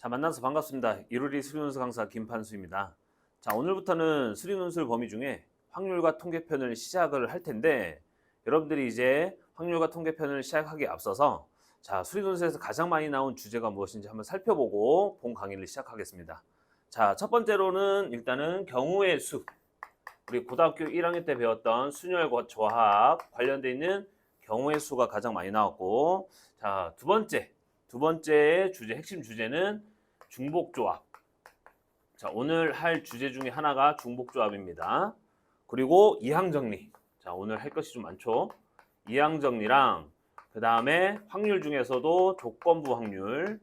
자, 만나서 반갑습니다. 이루리 수리논술 강사 김판수입니다. 자, 오늘부터는 수리논술 범위 중에 확률과 통계편을 시작을 할 텐데, 여러분들이 이제 확률과 통계편을 시작하기에 앞서서 자, 수리논술에서 가장 많이 나온 주제가 무엇인지 한번 살펴보고 본 강의를 시작하겠습니다. 자, 첫 번째로는 일단은 경우의 수. 우리 고등학교 1학년 때 배웠던 순열과 조합 관련돼 있는 경우의 수가 가장 많이 나왔고, 자, 두 번째 주제, 핵심 주제는 중복조합. 자, 오늘 할 주제 중에 하나가 중복조합입니다. 그리고 이항정리. 자, 오늘 할 것이 좀 많죠. 이항정리랑 그 다음에 확률 중에서도 조건부 확률,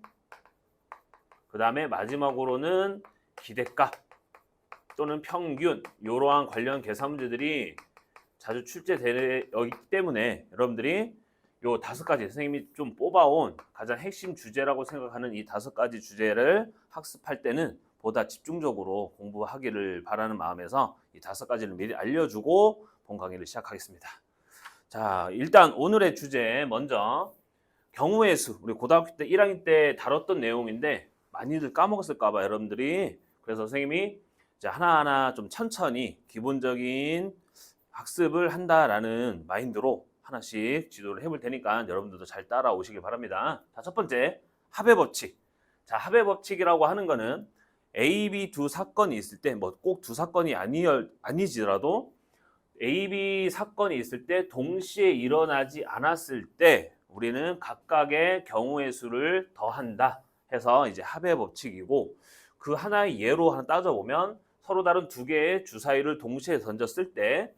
그 다음에 마지막으로는 기대값 또는 평균, 이러한 관련 계산 문제들이 자주 출제되기 때문에 여러분들이 요 5가지 선생님이 좀 뽑아온 가장 핵심 주제라고 생각하는 이 5가지 주제를 학습할 때는 보다 집중적으로 공부하기를 바라는 마음에서 이 5가지를 미리 알려주고 본 강의를 시작하겠습니다. 자, 일단 오늘의 주제 먼저 경우의 수. 우리 고등학교 때 1학년 때 다뤘던 내용인데 많이들 까먹었을까 봐 여러분들이. 그래서 선생님이 이제 하나하나 좀 천천히 기본적인 학습을 한다라는 마인드로 하나씩 지도를 해볼 테니까 여러분들도 잘 따라오시길 바랍니다. 자, 첫 번째 합의 법칙. 자, 합의 법칙이라고 하는 거는 A, B 두 사건이 있을 때 뭐 꼭 두 사건이 아니지라도 A, B 사건이 있을 때 동시에 일어나지 않았을 때 우리는 각각의 경우의 수를 더한다 해서 이제 합의 법칙이고, 그 하나의 예로 하나 따져보면 서로 다른 두 개의 주사위를 동시에 던졌을 때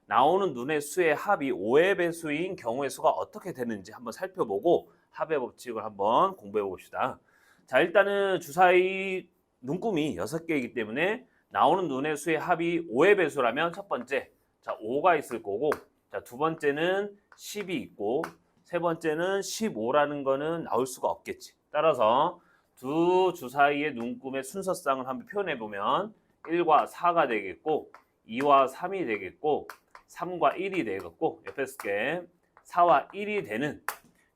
나오는 눈의 수의 합이 5의 배수인 경우의 수가 어떻게 되는지 한번 살펴보고 합의 법칙을 한번 공부해 봅시다. 자, 일단은 주사위 눈금이 6개이기 때문에 나오는 눈의 수의 합이 5의 배수라면 첫 번째, 자, 5가 있을 거고, 자, 두 번째는 10이 있고, 세 번째는 15라는 거는 나올 수가 없겠지. 따라서 두 주사위의 눈금의 순서상을 한번 표현해 보면 1과 4가 되겠고, 2와 3이 되겠고, 3과 1이 되겠고, 옆에 쓸게 4와 1이 되는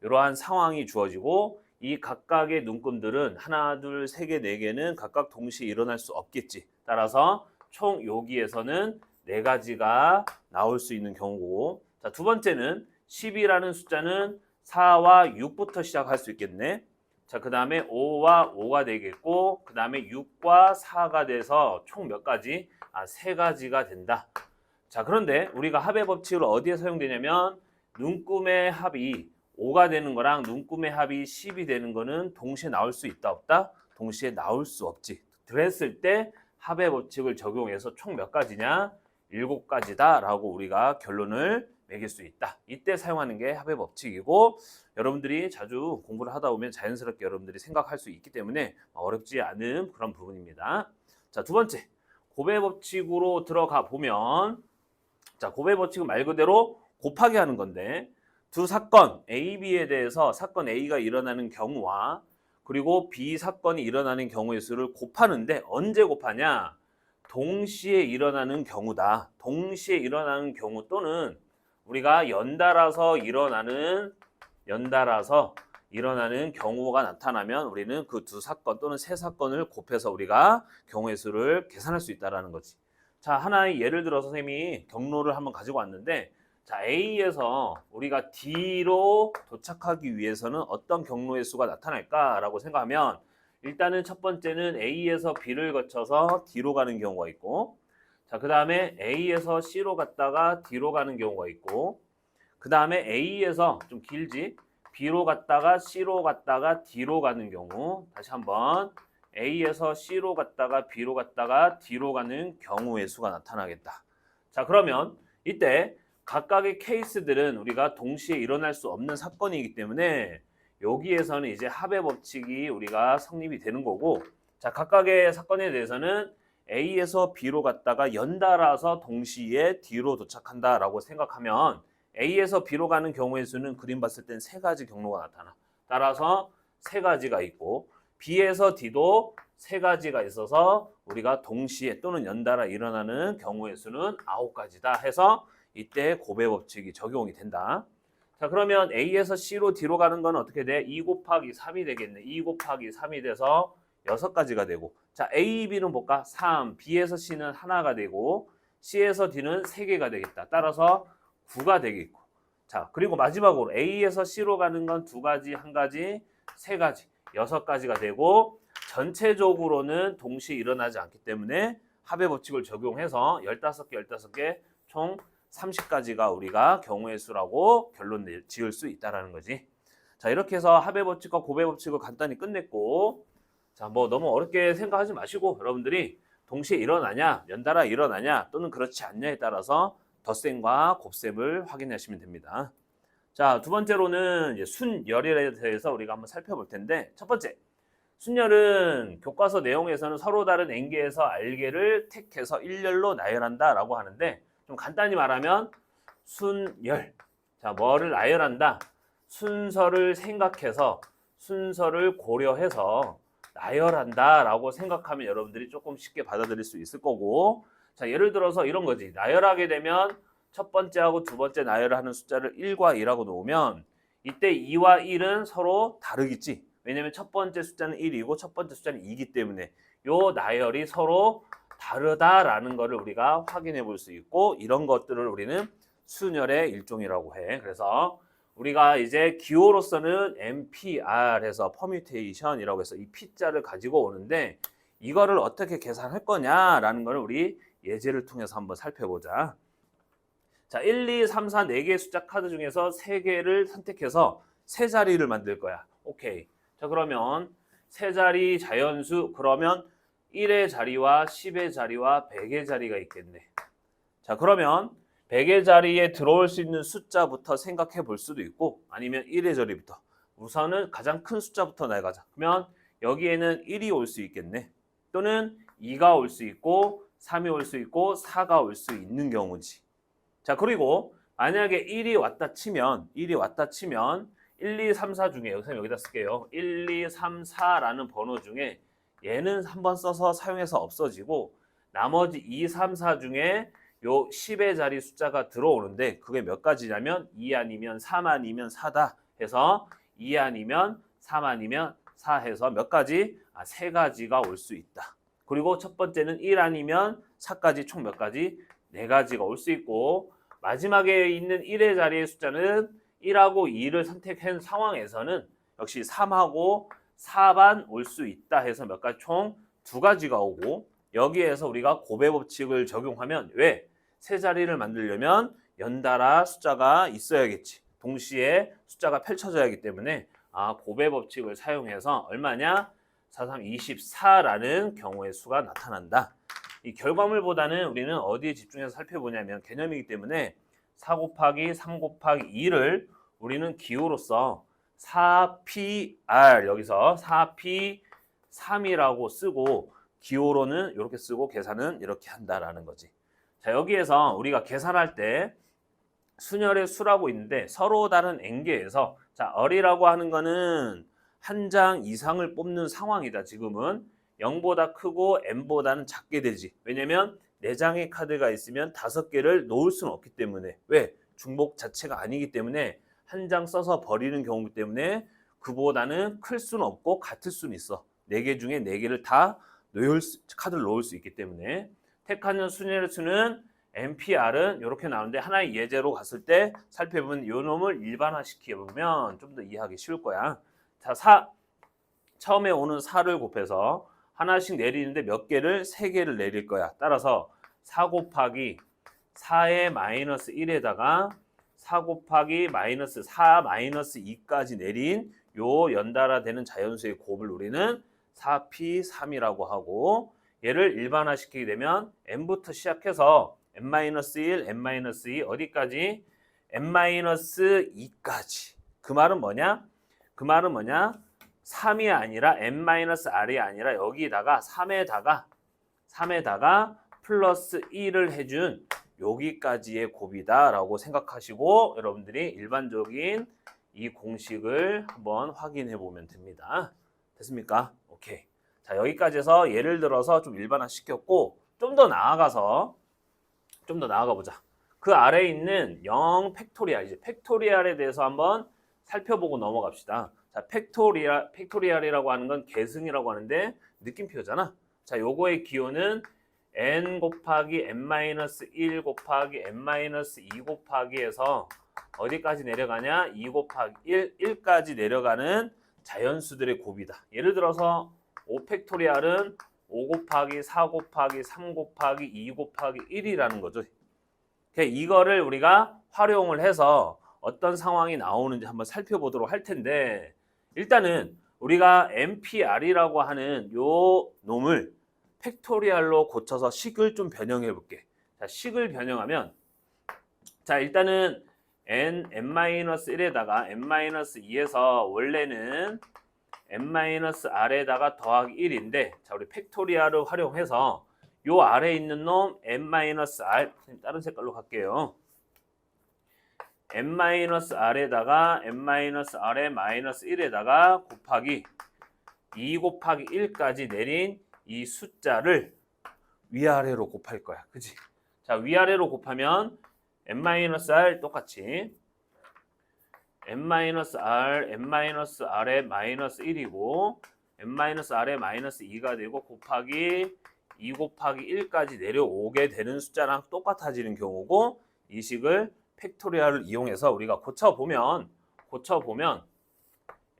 이러한 상황이 주어지고, 이 각각의 눈금들은 하나, 둘, 세 개, 네 개는 각각 동시에 일어날 수 없겠지. 따라서 총 여기에서는 4가지가 나올 수 있는 경우고, 자, 두 번째는 10이라는 숫자는 4와 6부터 시작할 수 있겠네. 자, 그 다음에 5와 5가 되겠고, 그 다음에 6과 4가 돼서 총 몇 가지? 3가지가 된다. 자, 그런데 우리가 합의 법칙을 어디에 사용되냐면 눈금의 합이 5가 되는 거랑 눈금의 합이 10이 되는 거는 동시에 나올 수 있다 없다? 동시에 나올 수 없지. 그랬을 때 합의 법칙을 적용해서 총 몇 가지냐? 7가지다 라고 우리가 결론을 매길 수 있다. 이때 사용하는 게 합의 법칙이고, 여러분들이 자주 공부를 하다 보면 자연스럽게 여러분들이 생각할 수 있기 때문에 어렵지 않은 그런 부분입니다. 자, 두 번째 곱의 법칙으로 들어가 보면, 자, 곱의 법칙은 말 그대로 곱하기 하는 건데, 두 사건 A, B에 대해서 사건 A가 일어나는 경우와 그리고 B 사건이 일어나는 경우의 수를 곱하는데 언제 곱하냐? 동시에 일어나는 경우다. 동시에 일어나는 경우 또는 우리가 연달아서 일어나는 경우가 나타나면 우리는 그 두 사건 또는 세 사건을 곱해서 우리가 경우의 수를 계산할 수 있다는 거지. 자, 하나의 예를 들어서 선생님이 경로를 한번 가지고 왔는데, 자, A에서 우리가 D로 도착하기 위해서는 어떤 경로의 수가 나타날까라고 생각하면, 일단은 첫 번째는 A에서 B를 거쳐서 D로 가는 경우가 있고, 자, 그 다음에 A에서 C로 갔다가 D로 가는 경우가 있고, 그 다음에 A에서 좀 길지, B로 갔다가 C로 갔다가 D로 가는 경우, 다시 한번 A에서 C로 갔다가 B로 갔다가 D로 가는 경우의 수가 나타나겠다. 자, 그러면 이때 각각의 케이스들은 우리가 동시에 일어날 수 없는 사건이기 때문에 여기에서는 이제 합의 법칙이 우리가 성립이 되는 거고, 자, 각각의 사건에 대해서는 A에서 B로 갔다가 연달아서 동시에 D로 도착한다라고 생각하면 A에서 B로 가는 경우의 수는 그림 봤을 땐 3가지 경로가 나타나. 따라서 3가지가 있고, B에서 D도 3가지가 있어서 우리가 동시에 또는 연달아 일어나는 경우의 수는 9가지다 해서 이때 곱의 법칙이 적용이 된다. 자, 그러면 A에서 C로 D로 가는 건 어떻게 돼? 2 곱하기 3이 되겠네. 2 곱하기 3이 돼서 6가지가 되고, 자, A, B는 볼까? 3, B에서 C는 하나가 되고, C에서 D는 3개가 되겠다. 따라서 9가 되겠고. 자, 그리고 마지막으로 A에서 C로 가는 건 2가지, 1가지, 3가지, 6가지가 되고, 전체적으로는 동시에 일어나지 않기 때문에 합의 법칙을 적용해서 15개, 15개, 총 30가지가 우리가 경우의 수라고 결론 지을 수 있다는 거지. 자, 이렇게 해서 합의 법칙과 고배 법칙을 간단히 끝냈고, 자, 뭐 너무 어렵게 생각하지 마시고 여러분들이 동시에 일어나냐, 연달아 일어나냐, 또는 그렇지 않냐에 따라서 덧셈과 곱셈을 확인하시면 됩니다. 자, 두 번째로는 이제 순열에 대해서 우리가 한번 살펴볼 텐데, 첫 번째, 순열은 교과서 내용에서는 서로 다른 N개에서 R개를 택해서 일렬로 나열한다라고 하는데, 좀 간단히 말하면 순열. 자, 뭐를 나열한다? 순서를 생각해서 순서를 고려해서 나열한다라고 생각하면 여러분들이 조금 쉽게 받아들일 수 있을 거고, 자, 예를 들어서 이런 거지. 나열하게 되면 첫 번째하고 두 번째 나열하는 숫자를 1과 2라고 놓으면 이때 2와 1은 서로 다르겠지. 왜냐면 첫 번째 숫자는 1이고 첫 번째 숫자는 2이기 때문에 요 나열이 서로 다르다라는 것을 우리가 확인해 볼 수 있고, 이런 것들을 우리는 순열의 일종이라고 해. 그래서 우리가 이제 기호로서는 MPR에서 퍼뮤테이션이라고 해서 이 P자를 가지고 오는데, 이거를 어떻게 계산할 거냐라는 걸 우리 예제를 통해서 한번 살펴보자. 자, 1, 2, 3, 4, 4개의 숫자 카드 중에서 3개를 선택해서 세 자리를 만들 거야. 오케이. 자, 그러면 세 자리 자연수, 그러면 1의 자리와 10의 자리와 100의 자리가 있겠네. 자, 그러면 100의 자리에 들어올 수 있는 숫자부터 생각해 볼 수도 있고, 아니면 1의 자리부터. 우선은 가장 큰 숫자부터 나가자. 그러면 여기에는 1이 올 수 있겠네. 또는 2가 올 수 있고 3이 올 수 있고 4가 올 수 있는 경우지. 자, 그리고 만약에 1이 왔다 치면 1, 2, 3, 4 중에, 여기다 쓸게요. 1, 2, 3, 4라는 번호 중에 얘는 한번 써서 사용해서 없어지고, 나머지 2, 3, 4 중에 요 10의 자리 숫자가 들어오는데, 그게 몇 가지냐면 2 아니면 3 아니면 4다 해서 2 아니면 3 아니면 4 해서 몇 가지? 3가지가 올 수 있다. 그리고 첫 번째는 1 아니면 4까지 총 몇 가지? 4가지가 올 수 있고, 마지막에 있는 1의 자리의 숫자는 1하고 2를 선택한 상황에서는 역시 3하고 4반 올 수 있다 해서 몇 가지 총 2가지가 오고, 여기에서 우리가 고배 법칙을 적용하면, 왜? 세 자리를 만들려면 연달아 숫자가 있어야겠지. 동시에 숫자가 펼쳐져야 하기 때문에 고배 법칙을 사용해서 얼마냐? 4, 3, 24라는 경우의 수가 나타난다. 이 결과물보다는 우리는 어디에 집중해서 살펴보냐면 개념이기 때문에 4 곱하기 3 곱하기 2를 우리는 기호로서 4PR, 여기서 4P3이라고 쓰고, 기호로는 이렇게 쓰고 계산은 이렇게 한다라는 거지. 자, 여기에서 우리가 계산할 때 순열의 수라고 있는데 서로 다른 N개에서, 자, 얼이라고 하는 거는 한 장 이상을 뽑는 상황이다. 지금은 0보다 크고 N보다는 작게 되지. 왜냐면 4장의 카드가 있으면 5개를 놓을 수는 없기 때문에. 왜? 중복 자체가 아니기 때문에 한 장 써서 버리는 경우이기 때문에 그보다는 클 수는 없고 같을 수는 있어. 4개 중에 4개를 다 카드를 놓을 수 있기 때문에 택하는 순열의 수는 MPR은 이렇게 나오는데, 하나의 예제로 갔을 때 살펴보면 요 놈을 일반화시켜보면 좀 더 이해하기 쉬울 거야. 자, 처음에 오는 4를 곱해서 하나씩 내리는데 몇 개를? 3개를 내릴 거야. 따라서 4 곱하기 4의 마이너스 1에다가 4 곱하기 마이너스 4 마이너스 2까지 내린 요 연달아 되는 자연수의 곱을 우리는 4P3이라고 하고, 얘를 일반화시키게 되면 n부터 시작해서 n-1, n-2 어디까지? n-2까지. 그 말은 뭐냐? 3이 아니라 n-r이 아니라 여기다가 3에다가 플러스 1을 해준 여기까지의 곱이다라고 생각하시고 여러분들이 일반적인 이 공식을 한번 확인해 보면 됩니다. 됐습니까? 오케이. 자, 여기까지 해서 예를 들어서 좀 일반화 시켰고, 좀 더 나아가 보자. 그 아래에 있는 0 팩토리알, 이제 팩토리알에 대해서 한번 살펴보고 넘어갑시다. 자, 팩토리알이라고 하는 건 계승이라고 하는데, 느낌표잖아. 자, 요거의 기호는 n 곱하기 n-1 곱하기 n-2 곱하기에서 어디까지 내려가냐? 2 곱하기 1, 1까지 내려가는 자연수들의 곱이다. 예를 들어서 5팩토리얼은 5 곱하기 4 곱하기 3 곱하기 2 곱하기 1이라는 거죠. 이거를 우리가 활용을 해서 어떤 상황이 나오는지 한번 살펴보도록 할 텐데, 일단은 우리가 NPR이라고 하는 요 놈을 팩토리얼로 고쳐서 식을 좀 변형해 볼게. 자, 식을 변형하면, 자, 일단은 n-1에다가 n-2에서 원래는 n-r에다가 더하기 1인데, 자, 우리 팩토리얼을 활용해서 요 아래에 있는 놈 n-r, 다른 색깔로 갈게요. n-r에다가 n-r의 마이너스 1에다가 곱하기 2 곱하기 1까지 내린 이 숫자를 위아래로 곱할 거야. 그치? 자, 위아래로 곱하면 n-r 똑같이 n-r, n-r의 마이너스 1이고 n-r의 마이너스 2가 되고 곱하기 2 곱하기 1까지 내려오게 되는 숫자랑 똑같아지는 경우고, 이 식을 팩토리얼을 이용해서 우리가 고쳐보면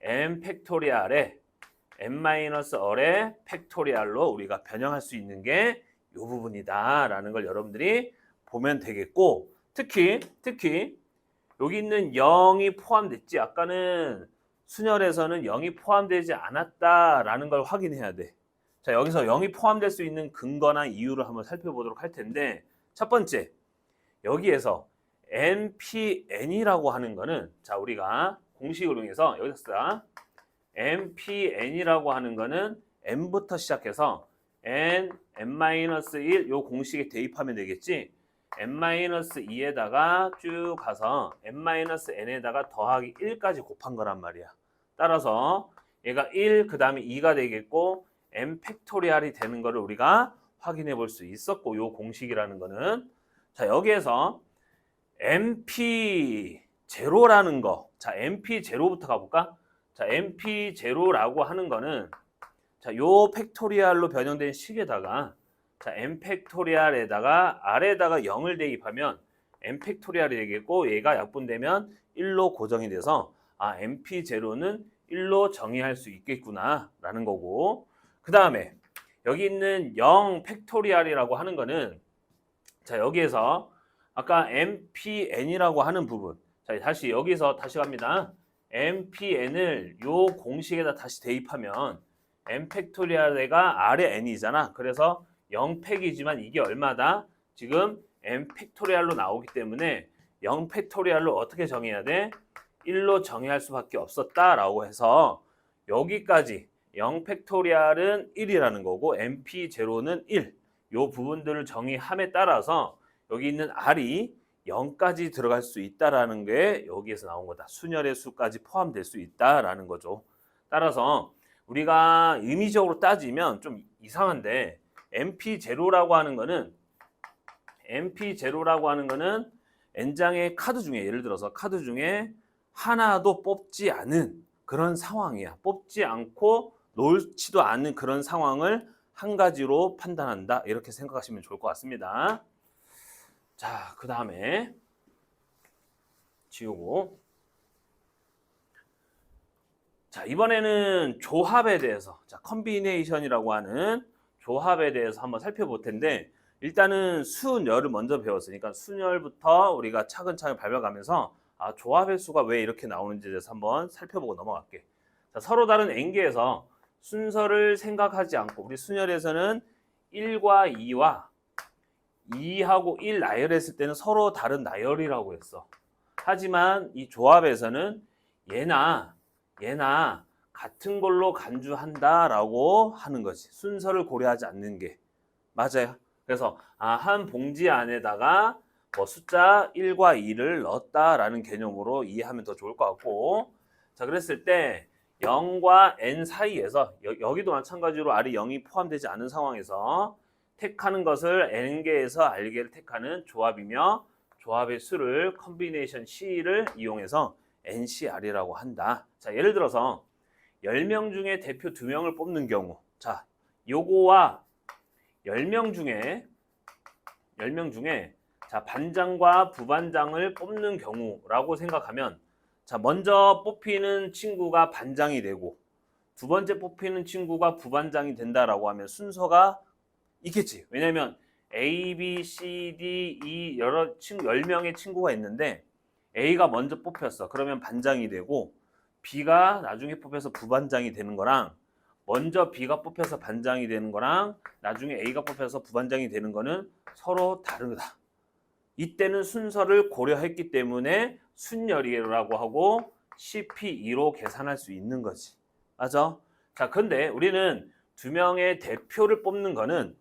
n 팩토리얼에 n-r의 팩토리얼로 우리가 변형할 수 있는 게 이 부분이다 라는 걸 여러분들이 보면 되겠고, 특히 여기 있는 0이 포함됐지, 아까는 순열에서는 0이 포함되지 않았다라는 걸 확인해야 돼. 자, 여기서 0이 포함될 수 있는 근거나 이유를 한번 살펴보도록 할 텐데, 첫 번째, 여기에서 NPN이라고 하는 거는, 자, 우리가 공식을 이용해서 여기서 NPN이라고 하는 거는 n부터 시작해서 n-1 요 공식에 대입하면 되겠지. n-2에다가 쭉 가서 n-n에다가 더하기 1까지 곱한 거란 말이야. 따라서 얘가 1, 그 다음에 2가 되겠고 n 팩토리얼이 되는 거를 우리가 확인해 볼 수 있었고, 요 공식이라는 거는, 자, 여기에서 np0라는 거, 자, np0부터 가볼까? 자, np0라고 하는 거는, 자, 요 팩토리얼로 변형된 식에다가, 자, n 팩토리얼에다가 r에다가 0을 대입하면 n 팩토리얼이 되겠고, 얘가 약분되면 1로 고정이 돼서 np0는 1로 정의할 수 있겠구나 라는 거고, 그 다음에 여기 있는 0 팩토리얼이라고 하는 거는, 자, 여기에서 아까 npn이라고 하는 부분, 자, 다시 여기서 다시 갑니다. npn을 요 공식에다 다시 대입하면 n 팩토리얼가 r의 n이잖아. 그래서 0팩이지만 이게 얼마다? 지금 n 팩토리얼로 나오기 때문에 0 팩토리얼로 어떻게 정해야 돼? 1로 정의할 수밖에 없었다라고 해서 여기까지 0 팩토리얼은 1이라는 거고 np0는 1. 요 부분들을 정의함에 따라서 여기 있는 r이 0까지 들어갈 수 있다라는 게 여기에서 나온 거다. 순열의 수까지 포함될 수 있다라는 거죠. 따라서 우리가 의미적으로 따지면 좀 이상한데, np0라고 하는 거는 n장의 카드 중에, 예를 들어서 카드 중에 하나도 뽑지 않은 그런 상황이야. 뽑지 않고 놓지도 않는 그런 상황을 한 가지로 판단한다, 이렇게 생각하시면 좋을 것 같습니다. 자, 그 다음에 지우고, 자, 이번에는 조합에 대해서, 자, 컨비네이션이라고 하는 조합에 대해서 한번 살펴볼 텐데, 일단은 순열을 먼저 배웠으니까 순열부터 우리가 차근차근 밟아가면서 조합의 수가 왜 이렇게 나오는지에 대해서 한번 살펴보고 넘어갈게. 자, 서로 다른 n개에서 순서를 생각하지 않고, 우리 순열에서는 1과 2와 2하고 1 나열했을 때는 서로 다른 나열이라고 했어. 하지만 이 조합에서는 얘나 같은 걸로 간주한다라고 하는 거지. 순서를 고려하지 않는 게 맞아요. 그래서 한 봉지 안에다가 뭐 숫자 1과 2를 넣었다라는 개념으로 이해하면 더 좋을 것 같고, 자, 그랬을 때 0과 n 사이에서 여기도 마찬가지로 r이 0이 포함되지 않은 상황에서 택하는 것을 n개에서 r개를 택하는 조합이며, 조합의 수를 컨비네이션 C를 이용해서 NCR이라고 한다. 자, 예를 들어서 10명 중에 대표 2명을 뽑는 경우, 자, 요거와 10명 중에 자, 반장과 부반장을 뽑는 경우라고 생각하면 자, 먼저 뽑히는 친구가 반장이 되고 두 번째 뽑히는 친구가 부반장이 된다라고 하면 순서가 있겠지. 왜냐면 A, B, C, D, E 여러 친구 10명의 친구가 있는데 A가 먼저 뽑혔어. 그러면 반장이 되고 B가 나중에 뽑혀서 부반장이 되는 거랑 먼저 B가 뽑혀서 반장이 되는 거랑 나중에 A가 뽑혀서 부반장이 되는 거는 서로 다르다. 이때는 순서를 고려했기 때문에 순열이라고 하고 CP2로 계산할 수 있는 거지. 맞아? 자, 근데 우리는 두 명의 대표를 뽑는 거는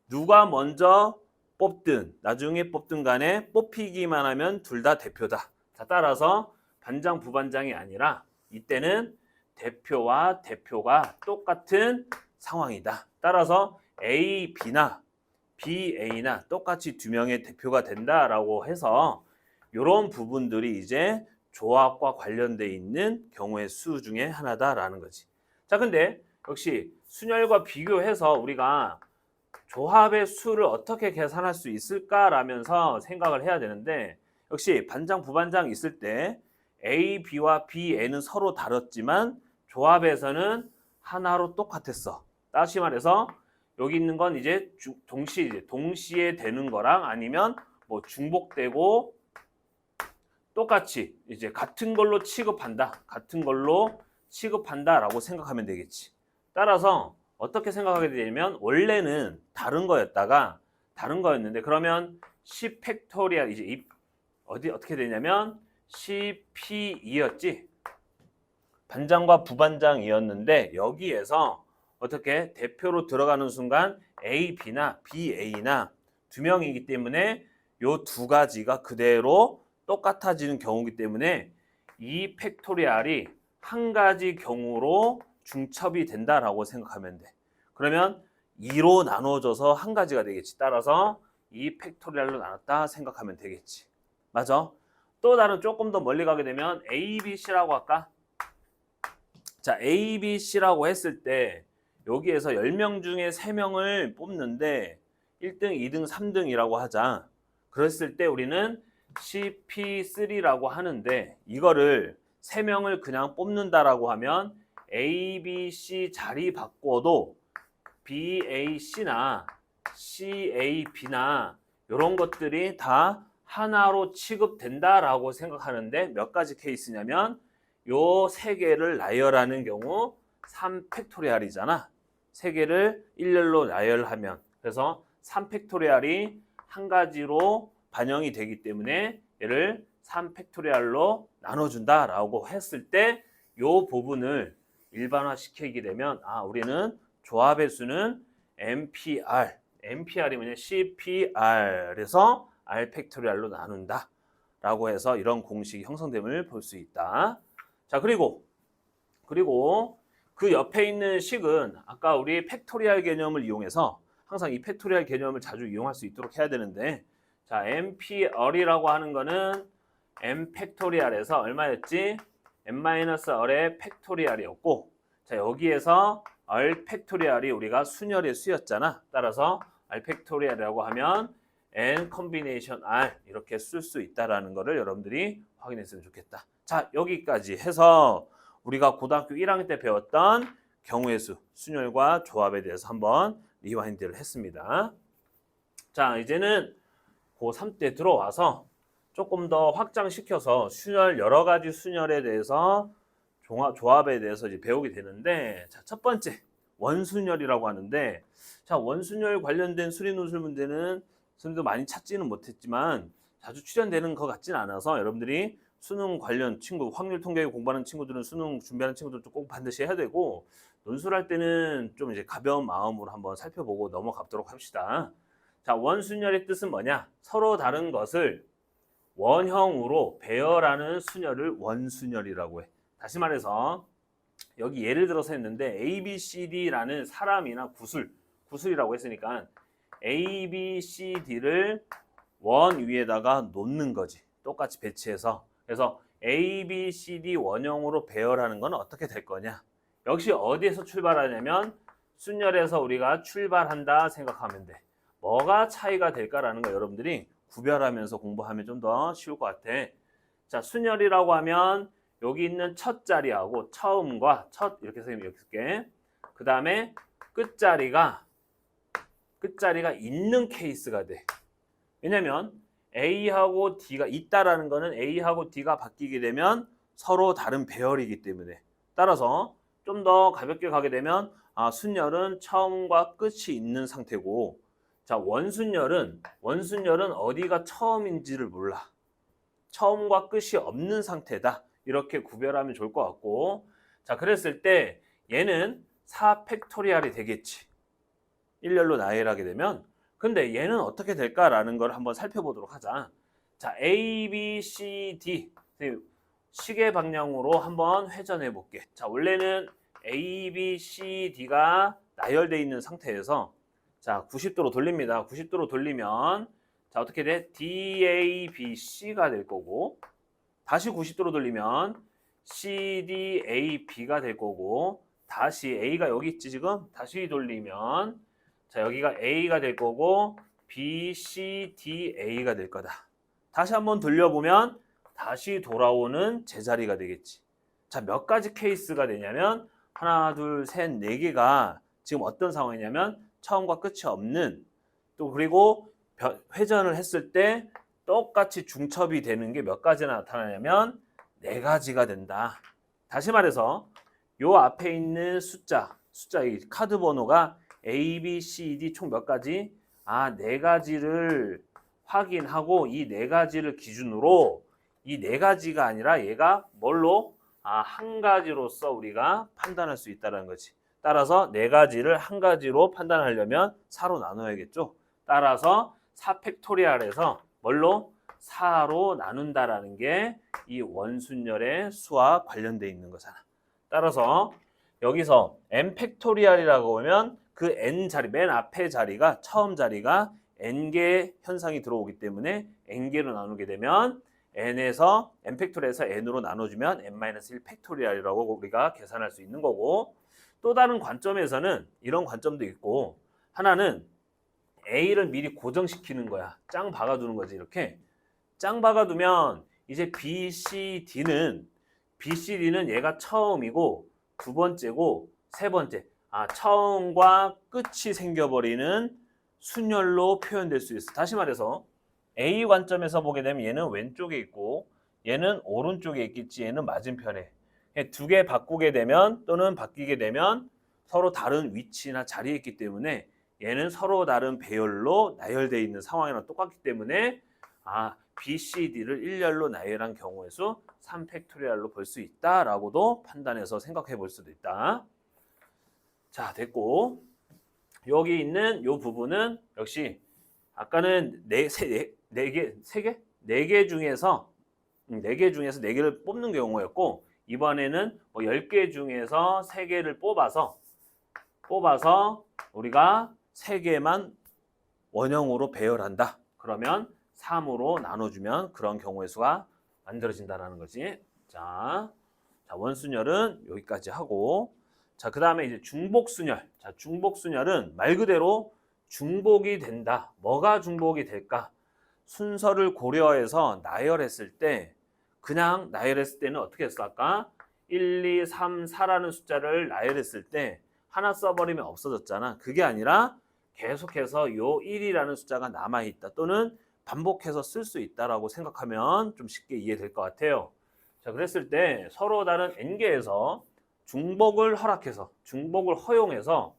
누가 먼저 뽑든 나중에 뽑든 간에 뽑히기만 하면 둘 다 대표다. 자, 따라서 반장 부반장이 아니라 이때는 대표와 대표가 똑같은 상황이다. 따라서 A, B나 B, A나 똑같이 두 명의 대표가 된다라고 해서 이런 부분들이 이제 조합과 관련돼 있는 경우의 수 중에 하나다라는 거지. 자, 근데 역시 순열과 비교해서 우리가 조합의 수를 어떻게 계산할 수 있을까라면서 생각을 해야 되는데 역시 반장, 부반장 있을 때 A, B와 B, N은 서로 다뤘지만 조합에서는 하나로 똑같았어. 다시 말해서 여기 있는 건 이제 동시에 되는 거랑 아니면 뭐 중복되고 똑같이 이제 같은 걸로 취급한다라고 생각하면 되겠지. 따라서 어떻게 생각하게 되냐면 원래는 다른 거였는데 그러면 C 팩토리얼 이제 어떻게 되냐면 CP2였지. 반장과 부반장이었는데 여기에서 어떻게 대표로 들어가는 순간 A, B나 B, A나 두 명이기 때문에 요 두 가지가 그대로 똑같아지는 경우이기 때문에 이 팩토리얼이 한 가지 경우로 중첩이 된다라고 생각하면 돼. 그러면 2로 나눠져서 한 가지가 되겠지. 따라서 이 팩토리얼로 나눴다 생각하면 되겠지. 맞아? 또 다른 조금 더 멀리 가게 되면 A, B, C라고 할까? 자, A, B, C라고 했을 때 여기에서 10명 중에 3명을 뽑는데 1등, 2등, 3등이라고 하자. 그랬을 때 우리는 CP3라고 하는데 이거를 3명을 그냥 뽑는다라고 하면 A, B, C 자리 바꿔도 B, A, C나 C, A, B나 이런 것들이 다 하나로 취급된다라고 생각하는데 몇 가지 케이스냐면 요 세 개를 나열하는 경우 3팩토리얼이잖아. 세 개를 일렬로 나열하면 그래서 3팩토리얼이 한 가지로 반영이 되기 때문에 얘를 3팩토리얼로 나눠준다라고 했을 때 요 부분을 일반화시키게 되면 우리는 조합의 수는 MPR이 뭐냐 CPR에서 R 팩토리얼로 나눈다 라고 해서 이런 공식이 형성됨을 볼 수 있다. 자, 그리고 그 옆에 있는 식은 아까 우리 팩토리얼 개념을 이용해서 항상 이 팩토리얼 개념을 자주 이용할 수 있도록 해야 되는데 자, MPR이라고 하는 거는 M 팩토리얼에서 얼마였지? M-R의 팩토리얼이었고 자, 여기에서 R 팩토리얼이 우리가 순열의 수였잖아. 따라서 R 팩토리얼이라고 하면 N 컨비네이션 R 이렇게 쓸 수 있다라는 거를 여러분들이 확인했으면 좋겠다. 자, 여기까지 해서 우리가 고등학교 1학년 때 배웠던 경우의 수, 순열과 조합에 대해서 한번 리와인드를 했습니다. 자, 이제는 고3 때 들어와서 조금 더 확장시켜서 여러 가지 순열에 대해서 조합에 대해서 이제 배우게 되는데 자, 첫 번째 원순열이라고 하는데 자, 원순열 관련된 수리논술 문제는 선생님도 많이 찾지는 못했지만 자주 출연되는 것 같지는 않아서 여러분들이 수능 관련 친구, 확률 통계 공부하는 친구들은 수능 준비하는 친구들도 꼭 반드시 해야 되고 논술할 때는 좀 이제 가벼운 마음으로 한번 살펴보고 넘어가도록 합시다. 자, 원순열의 뜻은 뭐냐? 서로 다른 것을 원형으로 배열하는 순열을 원순열이라고 해. 다시 말해서 여기 예를 들어서 했는데 A, B, C, D라는 사람이나 구술이라고 했으니까 A, B, C, D를 원 위에다가 놓는 거지. 똑같이 배치해서. 그래서 A, B, C, D 원형으로 배열하는 건 어떻게 될 거냐? 역시 어디에서 출발하냐면 순열에서 우리가 출발한다 생각하면 돼. 뭐가 차이가 될까라는 거 여러분들이 구별하면서 공부하면 좀 더 쉬울 것 같아. 자, 순열이라고 하면 여기 있는 첫 자리하고 처음과 첫 이렇게 선생님이 이렇게 쓸게. 그 다음에 끝자리가 있는 케이스가 돼. 왜냐면 A하고 D가 있다라는 거는 A하고 D가 바뀌게 되면 서로 다른 배열이기 때문에 따라서 좀 더 가볍게 가게 되면 순열은 처음과 끝이 있는 상태고 자, 원순열은 어디가 처음인지를 몰라. 처음과 끝이 없는 상태다. 이렇게 구별하면 좋을 것 같고 자, 그랬을 때 얘는 4팩토리얼이 되겠지. 일렬로 나열하게 되면 근데 얘는 어떻게 될까라는 걸 한번 살펴보도록 하자. 자, A, B, C, D 시계 방향으로 한번 회전해 볼게. 자, 원래는 A, B, C, D가 나열되어 있는 상태에서 자, 90도로 돌립니다. 90도로 돌리면 자, 어떻게 돼? D, A, B, C가 될 거고 다시 90도로 돌리면 C, D, A, B가 될 거고 다시 A가 여기 있지 지금? 다시 돌리면 자, 여기가 A가 될 거고 B, C, D, A가 될 거다. 다시 한번 돌려보면 다시 돌아오는 제자리가 되겠지. 자, 몇 가지 케이스가 되냐면 하나, 둘, 셋, 네 개가 지금 어떤 상황이냐면 처음과 끝이 없는 또 그리고 회전을 했을 때 똑같이 중첩이 되는 게 몇 가지나 나타나냐면 네 가지가 된다. 다시 말해서 요 앞에 있는 숫자 이 카드 번호가 A, B, C, D 총 몇 가지? 네 가지를 확인하고 이 네 가지를 기준으로 이 네 가지가 아니라 얘가 뭘로? 한 가지로서 우리가 판단할 수 있다는 거지. 따라서 네 가지를 한 가지로 판단하려면 4로 나눠야겠죠. 따라서 4팩토리얼에서 뭘로? 4로 나눈다라는 게 이 원순열의 수와 관련돼 있는 거잖아. 따라서 여기서 n 팩토리얼이라고 보면 그 n 자리, 맨 앞에 자리가 처음 자리가 n개 현상이 들어오기 때문에 n개로 나누게 되면 n에서 n 팩토리얼에서 n으로 나눠주면 n-1 팩토리얼이라고 우리가 계산할 수 있는 거고 또 다른 관점에서는 이런 관점도 있고 하나는 A를 미리 고정시키는 거야. 짱 박아두는 거지 이렇게. 짱 박아두면 이제 B, C, D는 얘가 처음이고 두 번째고 세 번째. 처음과 끝이 생겨버리는 순열로 표현될 수 있어. 다시 말해서 A 관점에서 보게 되면 얘는 왼쪽에 있고 얘는 오른쪽에 있겠지. 얘는 맞은편에. 두 개 바꾸게 되면 또는 바뀌게 되면 서로 다른 위치나 자리에 있기 때문에 얘는 서로 다른 배열로 나열되어 있는 상황이랑 똑같기 때문에 B, C, D를 일렬로 나열한 경우의 수 3팩토리얼로 볼 수 있다라고도 판단해서 생각해 볼 수도 있다. 자, 됐고 여기 있는 이 부분은 역시 아까는 네 개 중에서 4개를 뽑는 경우였고 이번에는 10개 중에서 3개를 뽑아서 우리가 3개만 원형으로 배열한다. 그러면 3으로 나눠주면 그런 경우의 수가 만들어진다는 거지. 자, 원순열은 여기까지 하고 자, 그 다음에 이제 중복순열. 자, 중복순열은 말 그대로 중복이 된다. 뭐가 중복이 될까? 순서를 고려해서 나열했을 때 그냥 나열했을 때는 어떻게 했을까? 1, 2, 3, 4라는 숫자를 나열했을 때 하나 써버리면 없어졌잖아. 그게 아니라 계속해서 요 1이라는 숫자가 남아있다. 또는 반복해서 쓸 수 있다라고 생각하면 좀 쉽게 이해될 것 같아요. 자, 그랬을 때 서로 다른 n개에서 중복을 허용해서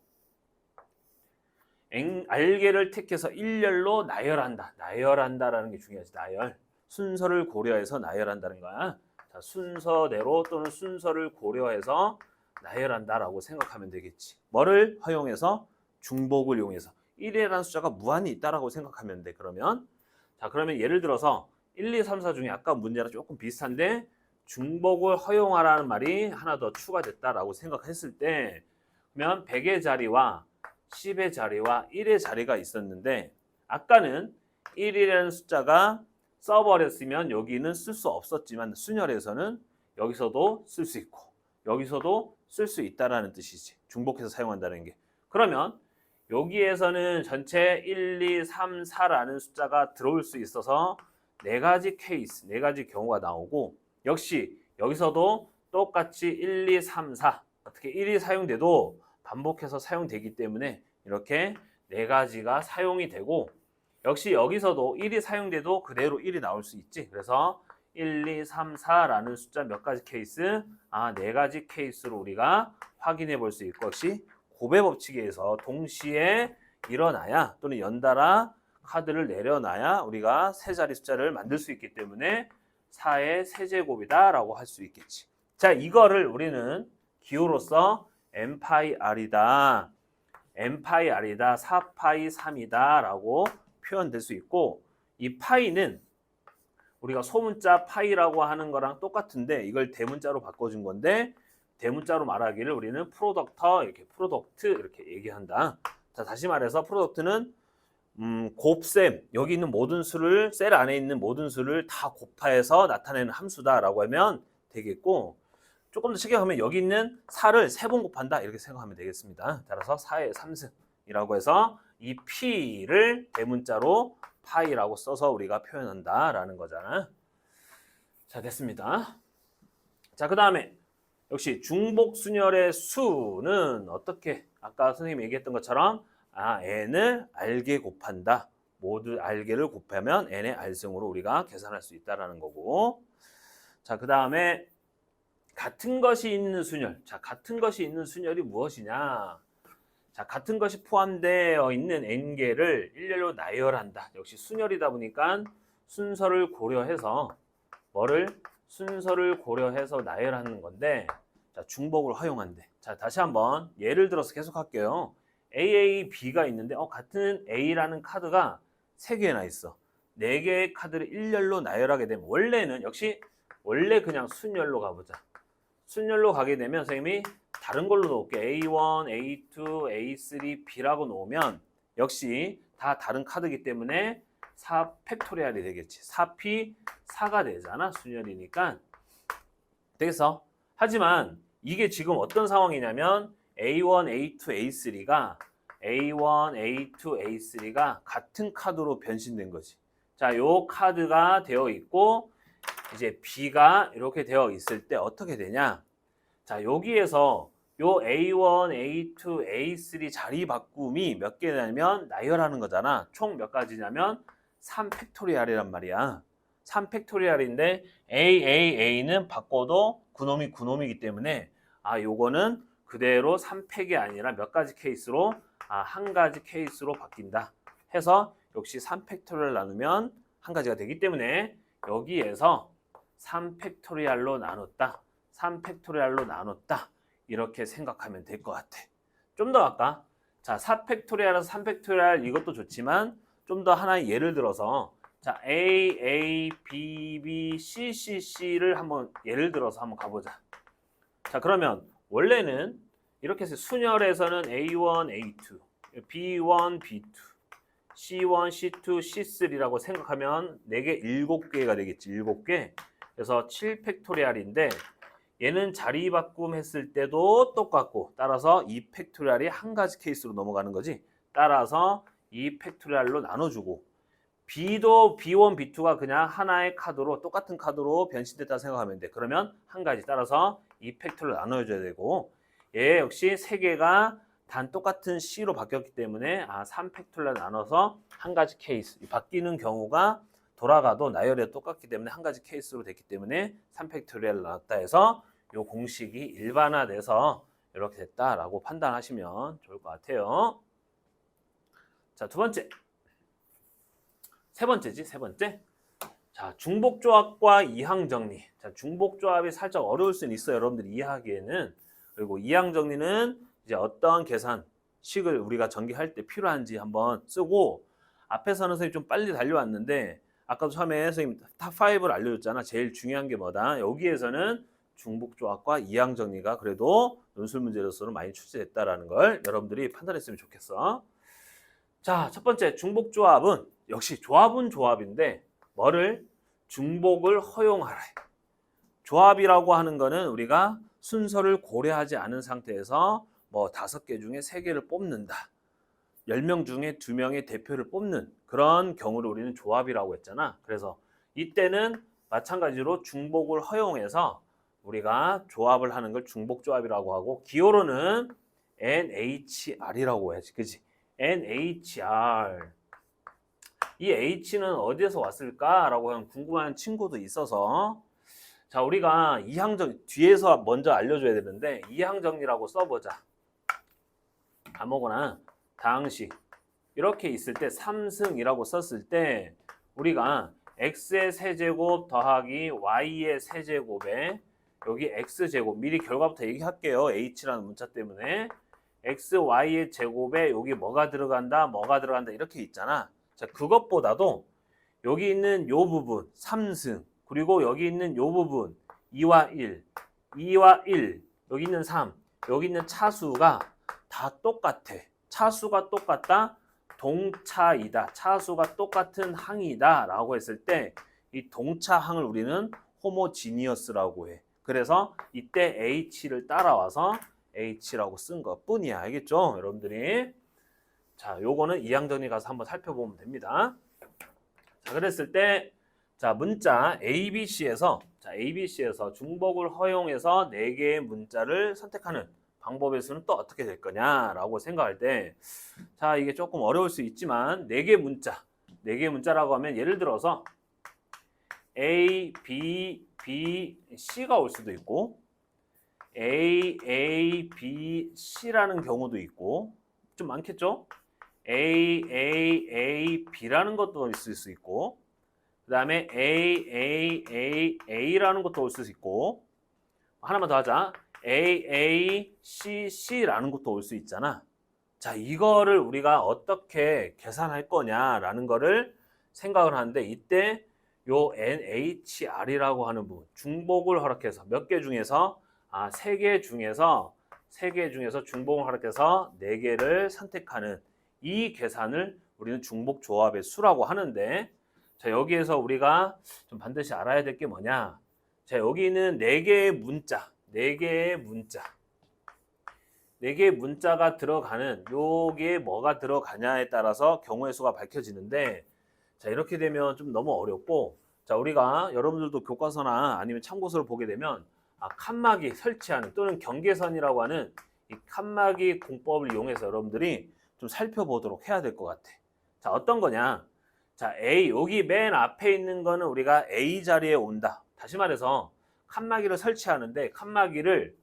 R개를 택해서 일렬로 나열한다라는 게 중요하지. 나열. 순서를 고려해서 나열한다는 거야. 자, 순서대로 또는 순서를 고려해서 나열한다라고 생각하면 되겠지. 뭐를 허용해서? 중복을 이용해서. 1이라는 숫자가 무한히 있다라고 생각하면 돼. 그러면 예를 들어서 1, 2, 3, 4 중에 아까 문제랑 조금 비슷한데 중복을 허용하라는 말이 하나 더 추가됐다라고 생각했을 때 그러면 100의 자리와 10의 자리와 1의 자리가 있었는데 아까는 1이라는 숫자가 써버렸으면 여기는 쓸 수 없었지만 순열에서는 여기서도 쓸 수 있고 여기서도 쓸 수 있다라는 뜻이지. 중복해서 사용한다는 게. 그러면 여기에서는 전체 1, 2, 3, 4라는 숫자가 들어올 수 있어서 네 가지 케이스, 네 가지 경우가 나오고 역시 여기서도 똑같이 1, 2, 3, 4 어떻게 1이 사용돼도 반복해서 사용되기 때문에 이렇게 네 가지가 사용이 되고 역시 여기서도 1이 사용돼도 그대로 1이 나올 수 있지. 그래서 1, 2, 3, 4라는 숫자 몇 가지 케이스? 네 가지 케이스로 우리가 확인해 볼 수 있고 역시 고배 법칙에 의해서 동시에 일어나야 또는 연달아 카드를 내려놔야 우리가 세 자리 숫자를 만들 수 있기 때문에 4의 세제곱이다 라고 할 수 있겠지. 자, 이거를 우리는 기호로서 n파이 r이다. n파이 r이다. 4파이 3이다 라고 표현될 수 있고 이 파이는 우리가 소문자 파이라고 하는 거랑 똑같은데 이걸 대문자로 바꿔준 건데 대문자로 말하기를 우리는 프로덕터 이렇게 프로덕트 이렇게 얘기한다. 자, 다시 말해서 프로덕트는 곱셈 여기 있는 모든 수를 셀 안에 있는 모든 수를 다 곱해서 나타내는 함수다라고 하면 되겠고 조금 더 쉽게 하면 여기 있는 4를 3번 곱한다 이렇게 생각하면 되겠습니다. 따라서 4의 3승이라고 해서 이 p를 대문자로 파이라고 써서 우리가 표현한다라는 거잖아. 자, 됐습니다. 자, 그 다음에 역시 중복순열의 수는 어떻게 아까 선생님이 얘기했던 것처럼 n을 r개 곱한다. 모두 r개를 곱하면 n의 r승으로 우리가 계산할 수 있다라는 거고. 자, 그 다음에 같은 것이 있는 순열. 자, 같은 것이 있는 순열이 무엇이냐? 자, 같은 것이 포함되어 있는 n개를 일렬로 나열한다. 역시 순열이다 보니까 순서를 고려해서 뭐를? 순서를 고려해서 나열하는 건데 자, 중복을 허용한대. 자, 다시 한번 예를 들어서 계속 할게요. AA, B가 있는데 같은 A라는 카드가 3개나 있어. 4개의 카드를 일렬로 나열하게 되면 원래는 역시 원래 그냥 순열로 가보자. 순열로 가게 되면 선생님이 다른 걸로 놓을게. A1, A2, A3, B라고 놓으면 역시 다 다른 카드이기 때문에 4 팩토리얼이 되겠지. 4P, 4가 되잖아. 순열이니까. 되겠어? 하지만 이게 지금 어떤 상황이냐면 A1, A2, A3가 A1, A2, A3가 같은 카드로 변신된 거지. 자, 요 카드가 되어 있고 이제 B가 이렇게 되어 있을 때 어떻게 되냐? 자, 여기에서 요 A1, A2, A3 자리 바꿈이 몇 개냐면 나열하는 거잖아. 총 몇 가지냐면 3팩토리얼이란 말이야. 3팩토리얼인데 A는 바꿔도 그놈이 그놈이기 때문에 요거는 그대로 3팩이 아니라 몇 가지 케이스로 한 가지 케이스로 바뀐다. 해서 역시 3팩토리얼 나누면 한 가지가 되기 때문에 여기에서 3팩토리얼로 나눴다. 3팩토리얼로 나눴다. 이렇게 생각하면 될 것 같아. 좀 더 아까 자 4팩토리얼에서 3팩토리얼 이것도 좋지만 좀 더 하나의 예를 들어서 자 A, B, B, C, C를 한번 예를 들어서 한번 가보자. 자, 그러면 원래는 이렇게 해서 순열에서는 A1, A2, B1, B2, C1, C2, C3라고 생각하면 4개, 7개가 되겠지. 7개. 그래서 7팩토리얼인데 얘는 자리 바꿈 했을 때도 똑같고 따라서 2팩토리얼이 한 가지 케이스로 넘어가는 거지. 따라서 2팩토리얼로 나눠주고 B도 B1, B2가 그냥 하나의 카드로 똑같은 카드로 변신됐다 생각하면 돼. 그러면 한 가지 따라서 2팩토리얼로 나눠줘야 되고 얘 역시 3개가 단 똑같은 C로 바뀌었기 때문에 3팩토리얼로 나눠서 한 가지 케이스 바뀌는 경우가 돌아가도 나열이 똑같기 때문에 한 가지 케이스로 됐기 때문에 3팩토리얼로 나눴다 해서 이 공식이 일반화돼서 이렇게 됐다라고 판단하시면 좋을 것 같아요. 자, 두 번째. 세 번째지, 세 번째. 자, 중복조합과 이항정리. 자, 중복조합이 살짝 어려울 수는 있어요. 여러분들이 이해하기에는. 그리고 이항정리는 이제 어떤 계산식을 우리가 전개할 때 필요한지 한번 쓰고 앞에서는 선생님 좀 빨리 달려왔는데 아까도 처음에 선생님 탑5를 알려줬잖아. 제일 중요한 게 뭐다? 여기에서는 중복조합과 이항정리가 그래도 논술 문제로서는 많이 출제됐다라는 걸 여러분들이 판단했으면 좋겠어. 자, 첫 번째 중복조합은 역시 조합은 조합인데 뭐를? 중복을 허용하라. 조합이라고 하는 거는 우리가 순서를 고려하지 않은 상태에서 뭐 5개 중에 3개를 뽑는다. 10명 중에 2명의 대표를 뽑는 그런 경우를 우리는 조합이라고 했잖아. 그래서 이때는 마찬가지로 중복을 허용해서 우리가 조합을 하는 걸 중복조합이라고 하고 기호로는 NHR이라고 해야지. 그치? NHR. 이 H는 어디에서 왔을까라고 하는 궁금한 친구도 있어서 자, 우리가 이항정 뒤에서 먼저 알려줘야 되는데 이항정리라고 써보자. 아무거나 다항식 이렇게 있을 때 3승이라고 썼을 때 우리가 x의 세제곱 더하기 y의 세제곱에 여기 x제곱 미리 결과부터 얘기할게요. h라는 문자 때문에 x, y의 제곱에 여기 뭐가 들어간다 이렇게 있잖아. 자, 그것보다도 여기 있는 요 부분 3승 그리고 여기 있는 요 부분 2와 1, 2와 1 여기 있는 3 여기 있는 차수가 다 똑같아. 차수가 똑같다. 동차이다. 차수가 똑같은 항이다 라고 했을 때 이 동차항을 우리는 호모지니어스라고 해. 그래서 이때 H를 따라와서 H라고 쓴 것 뿐이야. 알겠죠? 여러분들이. 자, 요거는 이항정리 가서 한번 살펴보면 됩니다. 자, 그랬을 때 자, 문자 ABC에서 중복을 허용해서 4개의 문자를 선택하는 방법의 수는 또 어떻게 될 거냐라고 생각할 때 자, 이게 조금 어려울 수 있지만 4개 문자라고 하면 예를 들어서 A, B, B, C가 올 수도 있고 A, B, C라는 경우도 있고 좀 많겠죠? A, B라는 것도 있을 수 있고 그 다음에 A라는 것도 올 수 있고 하나만 더 하자. C라는 것도 올 수 있잖아. 자, 이거를 우리가 어떻게 계산할 거냐라는 거를 생각을 하는데 이때 요 NHR이라고 하는 부분 중복을 허락해서 몇 개 중에서 3개 중에서 중복을 허락해서 4개를 선택하는 이 계산을 우리는 중복 조합의 수라고 하는데 자, 여기에서 우리가 좀 반드시 알아야 될 게 뭐냐? 자, 여기는 4개의 문자가 들어가는 요게 뭐가 들어가냐에 따라서 경우의 수가 밝혀지는데 자, 이렇게 되면 좀 너무 어렵고 자, 우리가 여러분들도 교과서나 아니면 참고서를 보게 되면 칸막이 설치하는 또는 경계선이라고 하는 이 칸막이 공법을 이용해서 여러분들이 좀 살펴보도록 해야 될 것 같아. 자, 어떤 거냐? 자, A 여기 맨 앞에 있는 거는 우리가 A 자리에 온다. 다시 말해서 칸막이를 설치하는데 칸막이를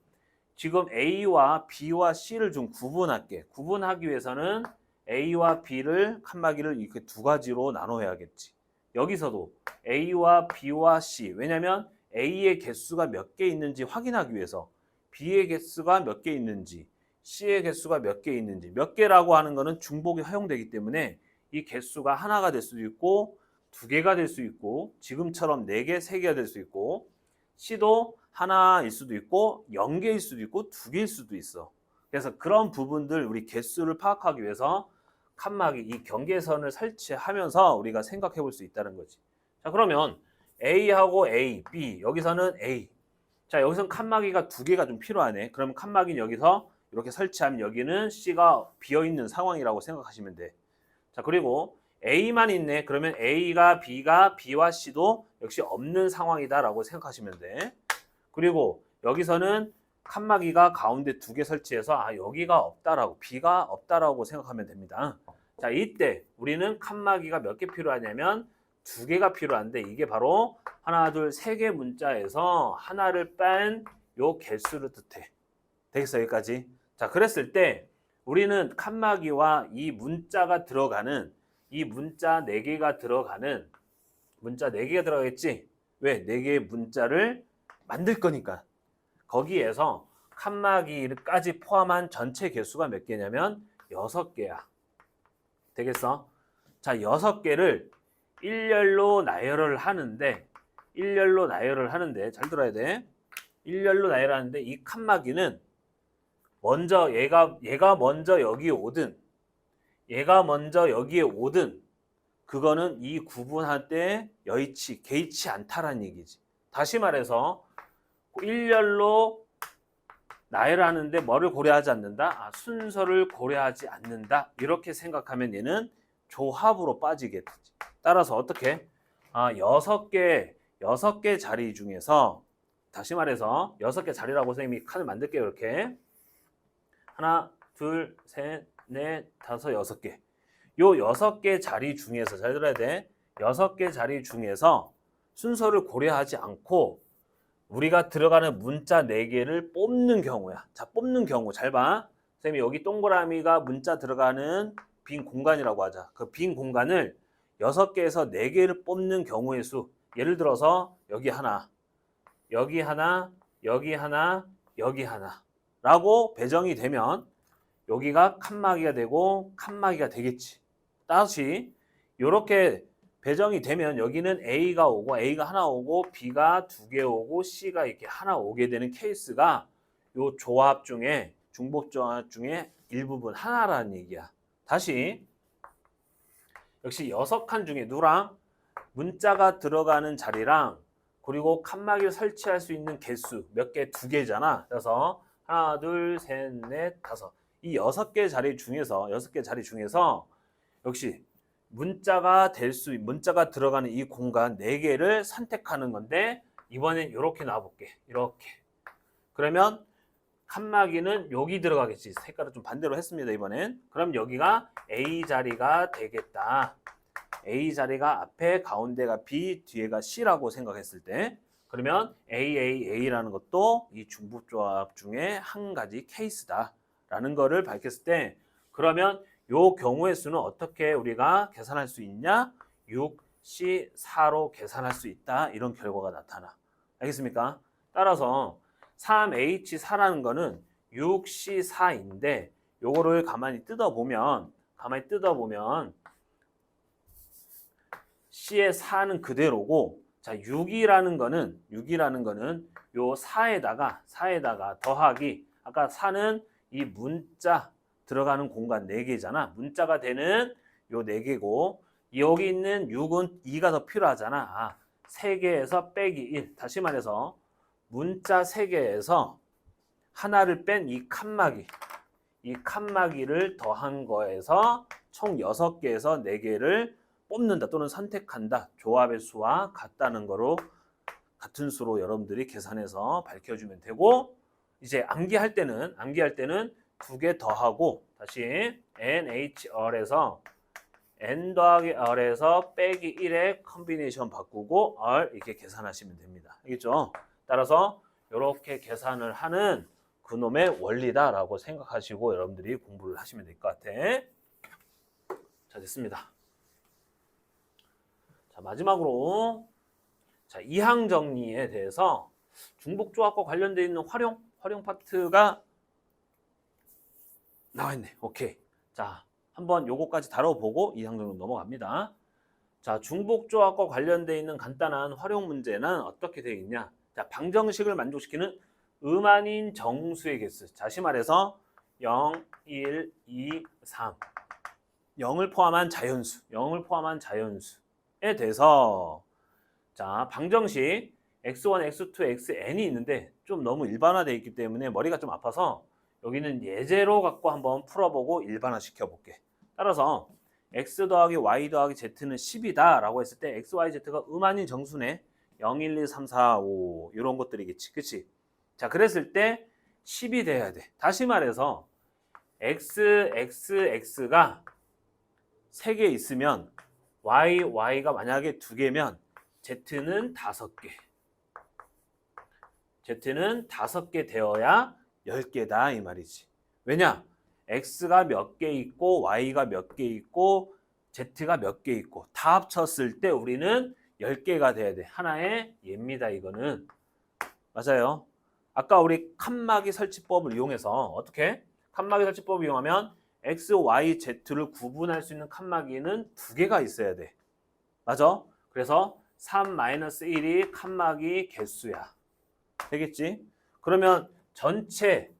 지금 A와 B와 C를 좀 구분할게. 구분하기 위해서는 A와 B를 칸막이를 이렇게 2가지로 나눠야겠지. 여기서도 A와 B와 C. 왜냐면 A의 개수가 몇 개 있는지 확인하기 위해서 B의 개수가 몇 개 있는지 C의 개수가 몇 개 있는지 몇 개라고 하는 거는 중복이 허용되기 때문에 이 개수가 하나가 될 수도 있고 2개가 될 수 있고 지금처럼 4개, 3개가 될 수 있고 C도 하나일 수도 있고 0개일 수도 있고 2개일 수도 있어. 그래서 그런 부분들 우리 개수를 파악하기 위해서 칸막이 이 경계선을 설치하면서 우리가 생각해 볼 수 있다는 거지. 자, 그러면 A하고 A, B 여기서는 A. 자, 여기서는 칸막이가 2개가 좀 필요하네. 그러면 칸막이는 여기서 이렇게 설치하면 여기는 C가 비어있는 상황이라고 생각하시면 돼. 자, 그리고 A만 있네. 그러면 A가 B와 C도 역시 없는 상황이다라고 생각하시면 돼. 그리고 여기서는 칸막이가 가운데 2개 설치해서 여기가 없다라고 B가 없다라고 생각하면 됩니다. 자, 이때 우리는 칸막이가 몇 개 필요하냐면 2개가 필요한데 이게 바로 하나, 둘, 3개 문자에서 하나를 뺀 요 개수를 뜻해. 되겠어, 여기까지? 자, 그랬을 때 우리는 칸막이와 이 문자가 들어가는 이 문자 4개가 들어가는 문자 4개가 들어가겠지? 왜? 4개의 문자를 만들 거니까. 거기에서 칸막이까지 포함한 전체 개수가 몇 개냐면 6개야. 되겠어? 자, 6개를 일렬로 나열을 하는데 잘 들어야 돼. 일렬로 나열하는데 이 칸막이는 먼저 얘가 먼저 여기에 오든 그거는 이 구분할 때 개의치 않다라는 얘기지. 다시 말해서 일렬로 나열하는데 뭐를 고려하지 않는다? 아, 순서를 고려하지 않는다. 이렇게 생각하면 얘는 조합으로 빠지겠지. 따라서 어떻게? 아, 여섯 개 자리 중에서 다시 말해서 6개 자리라고 선생님이 칸을 만들게요. 이렇게 하나, 둘, 셋, 넷, 다섯, 6개. 요 6개 자리 중에서 잘 들어야 돼. 6개 자리 중에서 순서를 고려하지 않고 우리가 들어가는 문자 4개를 뽑는 경우야. 자, 뽑는 경우 잘 봐. 선생님이 여기 동그라미가 문자 들어가는 빈 공간이라고 하자. 그 빈 공간을 6개에서 4개를 뽑는 경우의 수. 예를 들어서 여기 하나, 여기 하나, 여기 하나, 여기 하나 라고 배정이 되면 여기가 칸막이가 되고 칸막이가 되겠지. 다시 이렇게 배정이 되면 여기는 A가 오고 A가 하나 오고 B가 2개 오고 C가 이렇게 하나 오게 되는 케이스가 요 조합 중에 중복 조합 중에 일부분 하나라는 얘기야. 다시 역시 6칸 중에 누랑 문자가 들어가는 자리랑 그리고 칸막이를 설치할 수 있는 개수 몇 개? 2개잖아. 그래서 하나, 둘, 셋, 넷, 다섯. 이 6개 자리 중에서 역시 문자가 들어가는 이 공간 4개를 선택하는 건데 이번엔 이렇게 놔볼게. 이렇게. 그러면 칸막이는 여기 들어가겠지. 색깔을 좀 반대로 했습니다. 이번엔. 그럼 여기가 A 자리가 되겠다. A 자리가 앞에 가운데가 B 뒤에가 C라고 생각했을 때 그러면 AAA라는 것도 이 중복조합 중에 한 가지 케이스다 라는 거를 밝혔을 때 그러면 요 경우의 수는 어떻게 우리가 계산할 수 있냐? 6C4로 계산할 수 있다. 이런 결과가 나타나. 알겠습니까? 따라서 3H4라는 거는 6C4인데 요거를 가만히 뜯어보면 C의 4는 그대로고 자 6이라는 거는 요 4에다가 더하기 아까 4는 이 문자 들어가는 공간 4개잖아. 문자가 되는 요 4개고 여기 있는 6은 2가 더 필요하잖아. 아, 3개에서 빼기 1. 다시 말해서 문자 3개에서 하나를 뺀 이 칸막이를 더한 거에서 총 6개에서 4개를 뽑는다 또는 선택한다. 조합의 수와 같다는 거로 같은 수로 여러분들이 계산해서 밝혀주면 되고 이제 암기할 때는 2개 더하고 다시 NHR에서 N 더하기 R에서 빼기 1의 컨비네이션 바꾸고 R 이렇게 계산하시면 됩니다. 알겠죠? 따라서 이렇게 계산을 하는 그놈의 원리다라고 생각하시고 여러분들이 공부를 하시면 될 것 같아. 자, 됐습니다. 자, 마지막으로 자, 이항 정리에 대해서 중복조합과 관련되어 있는 활용 파트가 나와 있네. 오케이. 자, 한번 요거까지 다뤄보고 이항 정리 넘어갑니다. 자, 중복조합과 관련되어 있는 간단한 활용 문제는 어떻게 되어 있냐? 자, 방정식을 만족시키는 음아닌 정수의 개수. 다시 말해서 0, 1, 2, 3. 0을 포함한 자연수에 대해서 자, 방정식 x1, x2, xn이 있는데 좀 너무 일반화되어 있기 때문에 머리가 좀 아파서 여기는 예제로 갖고 한번 풀어보고 일반화 시켜볼게. 따라서 x 더하기 y 더하기 z는 10이다 라고 했을 때 x, y, z가 음아닌 정수네. 0, 1, 2, 3, 4, 5 이런 것들이겠지. 그치? 자, 그랬을 때 10이 돼야 돼. 다시 말해서 x가 3개 있으면 y가 만약에 2개면 z는 5개. z는 5개 되어야 10개다 이 말이지. 왜냐? x가 몇 개 있고 y가 몇 개 있고 z가 몇 개 있고 다 합쳤을 때 우리는 10개가 돼야 돼. 하나의 예입니다. 이거는. 맞아요. 아까 우리 칸막이 설치법을 이용해서 어떻게? 칸막이 설치법을 이용하면 x, y, z를 구분할 수 있는 칸막이는 2개가 있어야 돼. 맞아? 그래서 3-1이 칸막이 개수야. 되겠지? 그러면 전체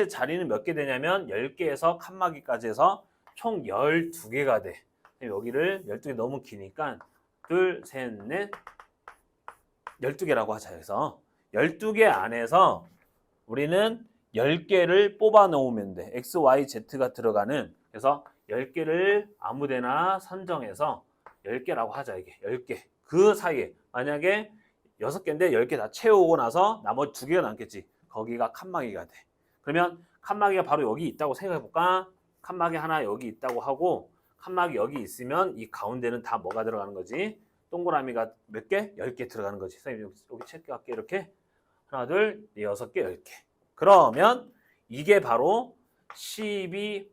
자리는 몇 개 되냐면 10개에서 칸막이까지 해서 총 12개가 돼. 여기를 12개 너무 기니까 둘, 셋, 넷 12개라고 하자. 해서 12개 안에서 우리는 10개를 뽑아 놓으면 돼. X, Y, Z가 들어가는. 그래서 10개를 아무데나 선정해서 10개라고 하자, 이게. 10개. 그 사이에 만약에 6개인데 10개 다 채우고 나서 나머지 2개가 남겠지. 거기가 칸막이가 돼. 그러면 칸막이가 바로 여기 있다고 생각해 볼까? 칸막이 하나 여기 있다고 하고 칸막이 여기 있으면 이 가운데는 다 뭐가 들어가는 거지? 동그라미가 몇 개? 10개 들어가는 거지. 선생님 여기 체크할게. 이렇게 하나, 둘, 6개, 10개. 그러면 이게 바로 12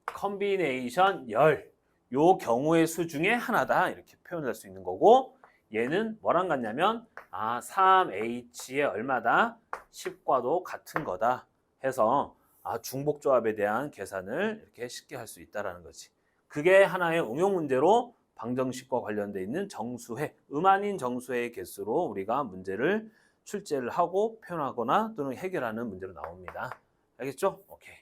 컨비네이션 10. 요 경우의 수 중에 하나다. 이렇게 표현할 수 있는 거고 얘는 뭐랑 같냐면 3H의 얼마다? 10과도 같은 거다 해서 중복조합에 대한 계산을 이렇게 쉽게 할 수 있다는 거지. 그게 하나의 응용 문제로 방정식과 관련돼 있는 정수해, 아닌 정수해의 개수로 우리가 문제를 출제를 하고 표현하거나 또는 해결하는 문제로 나옵니다. 알겠죠? 오케이.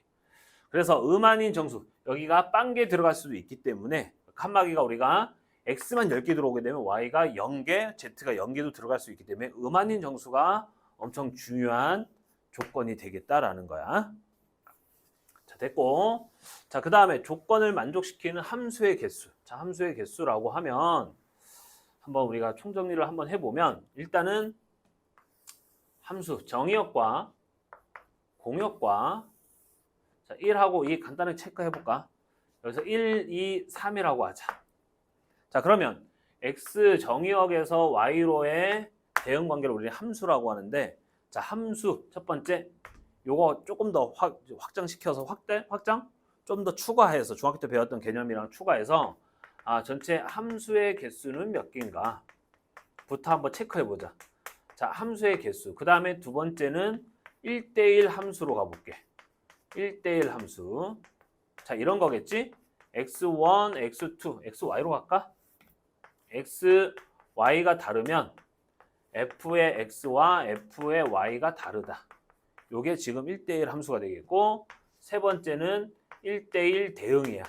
그래서 아닌 정수, 여기가 빵개 들어갈 수도 있기 때문에 칸막이가 우리가 X만 10개 들어오게 되면 Y가 0개, Z가 0개도 들어갈 수 있기 때문에 아닌 정수가 엄청 중요한 조건이 되겠다라는 거야. 자, 됐고. 자, 그 다음에 조건을 만족시키는 함수의 개수. 자, 함수의 개수라고 하면 한번 우리가 총정리를 한번 해보면 일단은 함수 정의역과 공역과 자, 1하고 2 간단하게 체크해볼까? 여기서 1, 2, 3이라고 하자. 자, 그러면 x 정의역에서 y로의 대응 관계를 우리는 함수라고 하는데 자, 함수 첫 번째 요거 조금 더 확장시켜서 확장? 좀 더 추가해서 중학교 때 배웠던 개념이랑 추가해서 전체 함수의 개수는 몇 개인가? 부터 한번 체크해보자. 자, 함수의 개수. 그 다음에 두 번째는 1대1 함수로 가볼게. 1대1 함수. 자, 이런 거겠지? x1, x2, xy로 갈까? xy가 다르면 f의 x와 f의 y가 다르다. 요게 지금 1대1 함수가 되겠고 세 번째는 1대1 대응이야.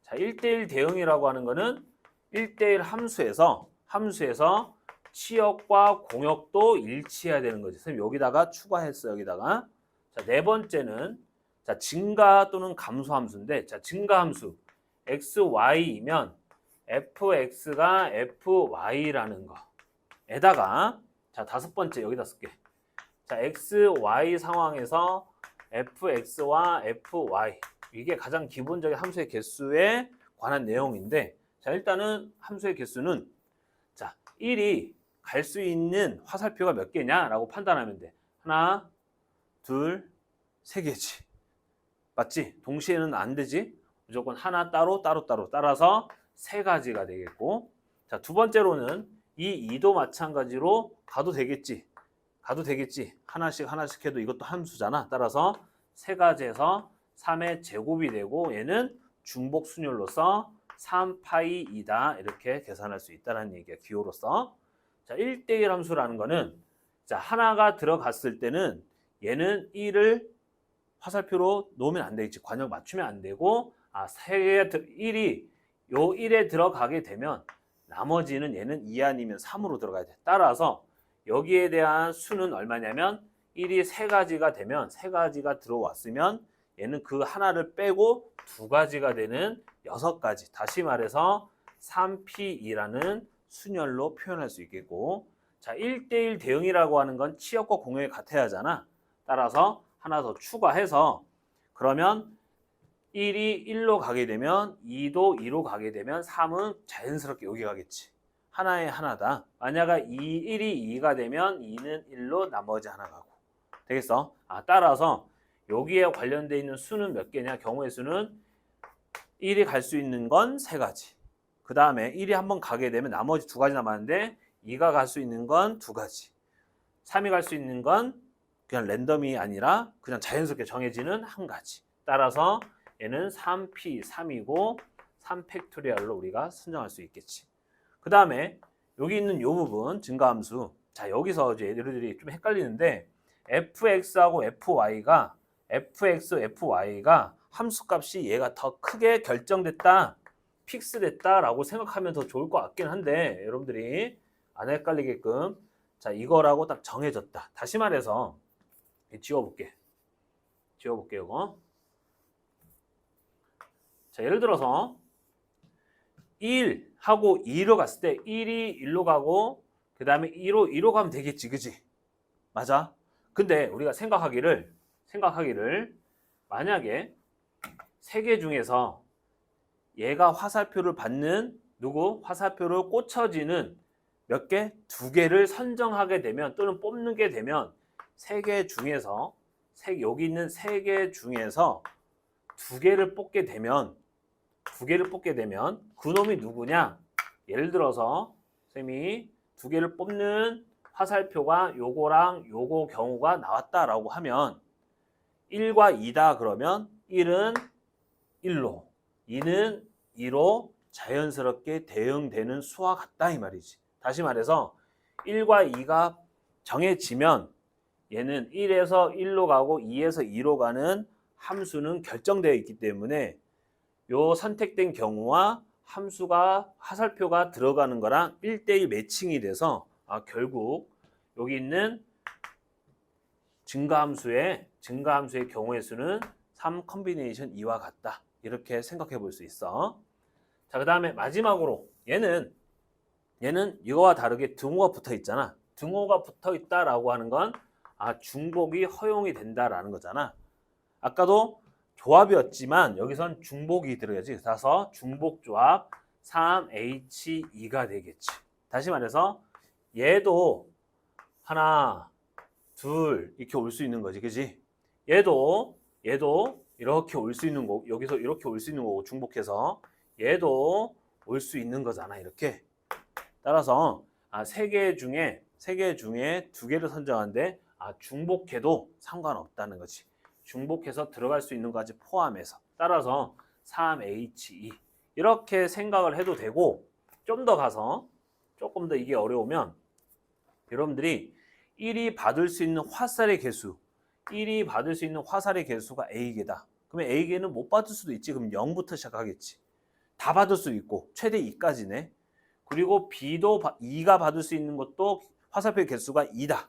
자, 1대1 대응이라고 하는 거는 1대1 함수에서 치역과 공역도 일치해야 되는 거지. 선생님 여기다가 추가했어. 여기다가. 자, 네 번째는 자, 증가 또는 감소 함수인데 자, 증가 함수 xy이면 fx가 fy라는 거에다가 자, 다섯 번째 여기다 쓸게. 자, xy 상황에서 fx와 fy 이게 가장 기본적인 함수의 개수에 관한 내용인데 자, 일단은 함수의 개수는 자, 1이 갈 수 있는 화살표가 몇 개냐라고 판단하면 돼. 하나, 둘, 세 개지. 맞지? 동시에는 안 되지? 무조건 하나 따로 따라서 세 가지가 되겠고 자, 두 번째로는 이 2도 마찬가지로 가도 되겠지. 하나씩 해도 이것도 함수잖아. 따라서 세 가지에서 3의 제곱이 되고 얘는 중복 순열로서 3파이이다. 이렇게 계산할 수 있다는 얘기야. 기호로서. 자, 1대1 함수라는 거는 자, 하나가 들어갔을 때는 얘는 1을 화살표로 놓으면 안 되겠지. 관역 맞추면 안 되고 1이 요 1에 들어가게 되면 나머지는 얘는 2 아니면 3으로 들어가야 돼. 따라서 여기에 대한 수는 얼마냐면 1이 세 가지가 되면 세 가지가 들어왔으면 얘는 그 하나를 빼고 두 가지가 되는 6가지. 다시 말해서 3P2라는 순열로 표현할 수 있겠고 자, 1대1 대응이라고 하는 건 치역과 공역이 같아야 하잖아. 따라서 하나 더 추가해서 그러면 1이 1로 가게 되면 2도 2로 가게 되면 3은 자연스럽게 여기 가겠지. 하나에 하나다. 만약에 1이 2가 되면 2는 1로 나머지 하나 가고. 되겠어? 따라서 여기에 관련되어 있는 수는 몇 개냐? 경우의 수는 1이 갈 수 있는 건 세 가지. 그 다음에 1이 한번 가게 되면 나머지 두 가지 남았는데 2가 갈 수 있는 건 두 가지. 3이 갈 수 있는 건 그냥 랜덤이 아니라 그냥 자연스럽게 정해지는 한 가지. 따라서 얘는 3P, 3이고 3팩토리얼로 우리가 선정할 수 있겠지. 그 다음에 여기 있는 이 부분 증가함수. 자, 여기서 이제 얘들이 좀 헷갈리는데 fx하고 fy가 함수값이 얘가 더 크게 결정됐다, 픽스됐다라고 생각하면 더 좋을 것 같긴 한데 여러분들이 안 헷갈리게끔 자, 이거라고 딱 정해졌다. 다시 말해서 지워볼게. 지워볼게요, 이거. 자, 예를 들어서 1하고 2로 갔을 때 1이 1로 가고 그 다음에 2로 가면 되겠지, 그지? 맞아. 근데 우리가 생각하기를 만약에 세 개 중에서 얘가 화살표를 받는 화살표를 꽂혀지는 몇 개? 두 개를 선정하게 되면 또는 뽑는 게 되면 세 개 중에서 여기 있는 세 개 중에서 두 개를 뽑게 되면 그놈이 누구냐? 예를 들어서 쌤이 두 개를 뽑는 화살표가 요거랑 요거 경우가 나왔다라고 하면 1과 2다 그러면 1은 1로 2는 2로 자연스럽게 대응되는 수와 같다 이 말이지. 다시 말해서 1과 2가 정해지면 얘는 1에서 1로 가고 2에서 2로 가는 함수는 결정되어 있기 때문에 요 선택된 경우와 함수가 화살표가 들어가는 거랑 1대1 매칭이 돼서 결국 여기 있는 증가함수의 경우의 수는 3 컨비네이션 2와 같다. 이렇게 생각해 볼 수 있어. 자, 그 다음에 마지막으로 얘는 이거와 다르게 등호가 붙어 있잖아. 등호가 붙어 있다라고 하는 건 중복이 허용이 된다라는 거잖아. 아까도 조합이었지만 여기선 중복이 들어야지. 그래서 중복조합 3H2가 되겠지. 다시 말해서 얘도 하나, 둘 이렇게 올 수 있는 거지, 그지? 얘도 이렇게 올 수 있는 거고 여기서 이렇게 올 수 있는 거고 중복해서 얘도 올 수 있는 거잖아, 이렇게. 따라서 세 개 중에 두 개를 선정하는데 중복해도 상관없다는 거지. 중복해서 들어갈 수 있는 것까지 포함해서. 따라서 3H2 이렇게 생각을 해도 되고 좀 더 가서 조금 더 이게 어려우면 여러분들이 1이 받을 수 있는 화살의 개수가 A개다. 그러면 A개는 못 받을 수도 있지. 그럼 0부터 시작하겠지. 다 받을 수 있고 최대 2까지네. 그리고 B도 2가 받을 수 있는 것도 화살표의 개수가 2다.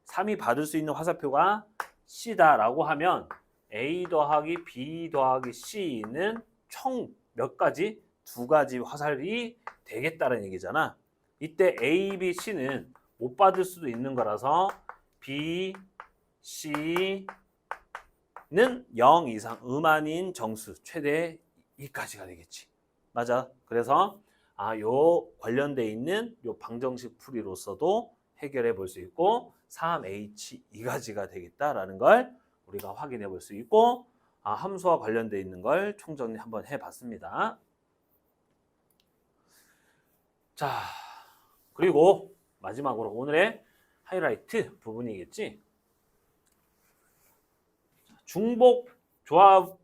3이 받을 수 있는 화살표가 C다라고 하면 A 더하기 B 더하기 C는 총 몇 가지? 두 가지 화살이 되겠다는 얘기잖아. 이때 A, B, C는 못 받을 수도 있는 거라서 B, C는 0 이상 아닌 정수 최대 2까지가 되겠지. 맞아. 그래서 요 관련돼 있는 요 방정식 풀이로서도 해결해 볼 수 있고 3H2가지가 되겠다라는 걸 우리가 확인해 볼 수 있고 함수와 관련돼 있는 걸 총정리 한번 해봤습니다. 자, 그리고 마지막으로 오늘의 하이라이트 부분이겠지. 중복 조합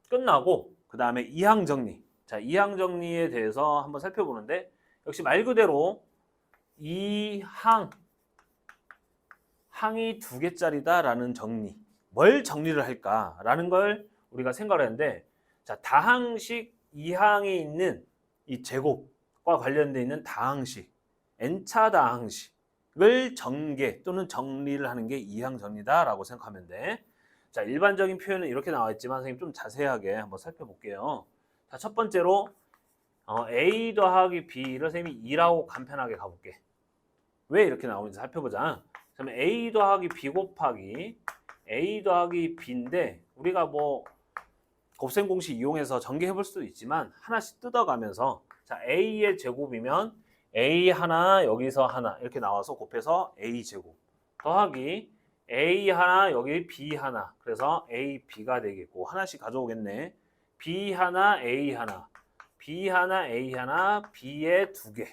끝나고 그 다음에 이항 정리. 자, 이항 정리에 대해서 한번 살펴보는데 역시 말 그대로 항이 두 개짜리다라는 정리. 뭘 정리를 할까라는 걸 우리가 생각을 했는데 자, 다항식 이항이 있는 이 제곱과 관련되어 있는 다항식 n차 다항식을 전개 또는 정리를 하는 게 이항 정리다라고 생각하면 돼. 자, 일반적인 표현은 이렇게 나와 있지만 선생님 좀 자세하게 한번 살펴볼게요. 자, 첫 번째로 A 더하기 B를 선생님이 2라고 간편하게 가볼게. 왜 이렇게 나오는지 살펴보자. 그러면 A 더하기 B 곱하기 A 더하기 B인데 우리가 뭐 곱셈 공식 이용해서 전개해 볼 수도 있지만 하나씩 뜯어가면서 자, A의 제곱이면 A 하나 여기서 하나 이렇게 나와서 곱해서 A 제곱 더하기 A 하나 여기 B 하나 그래서 A, B가 되겠고 하나씩 가져오겠네. B 하나 A 하나 B 하나 A 하나 B의 두 개.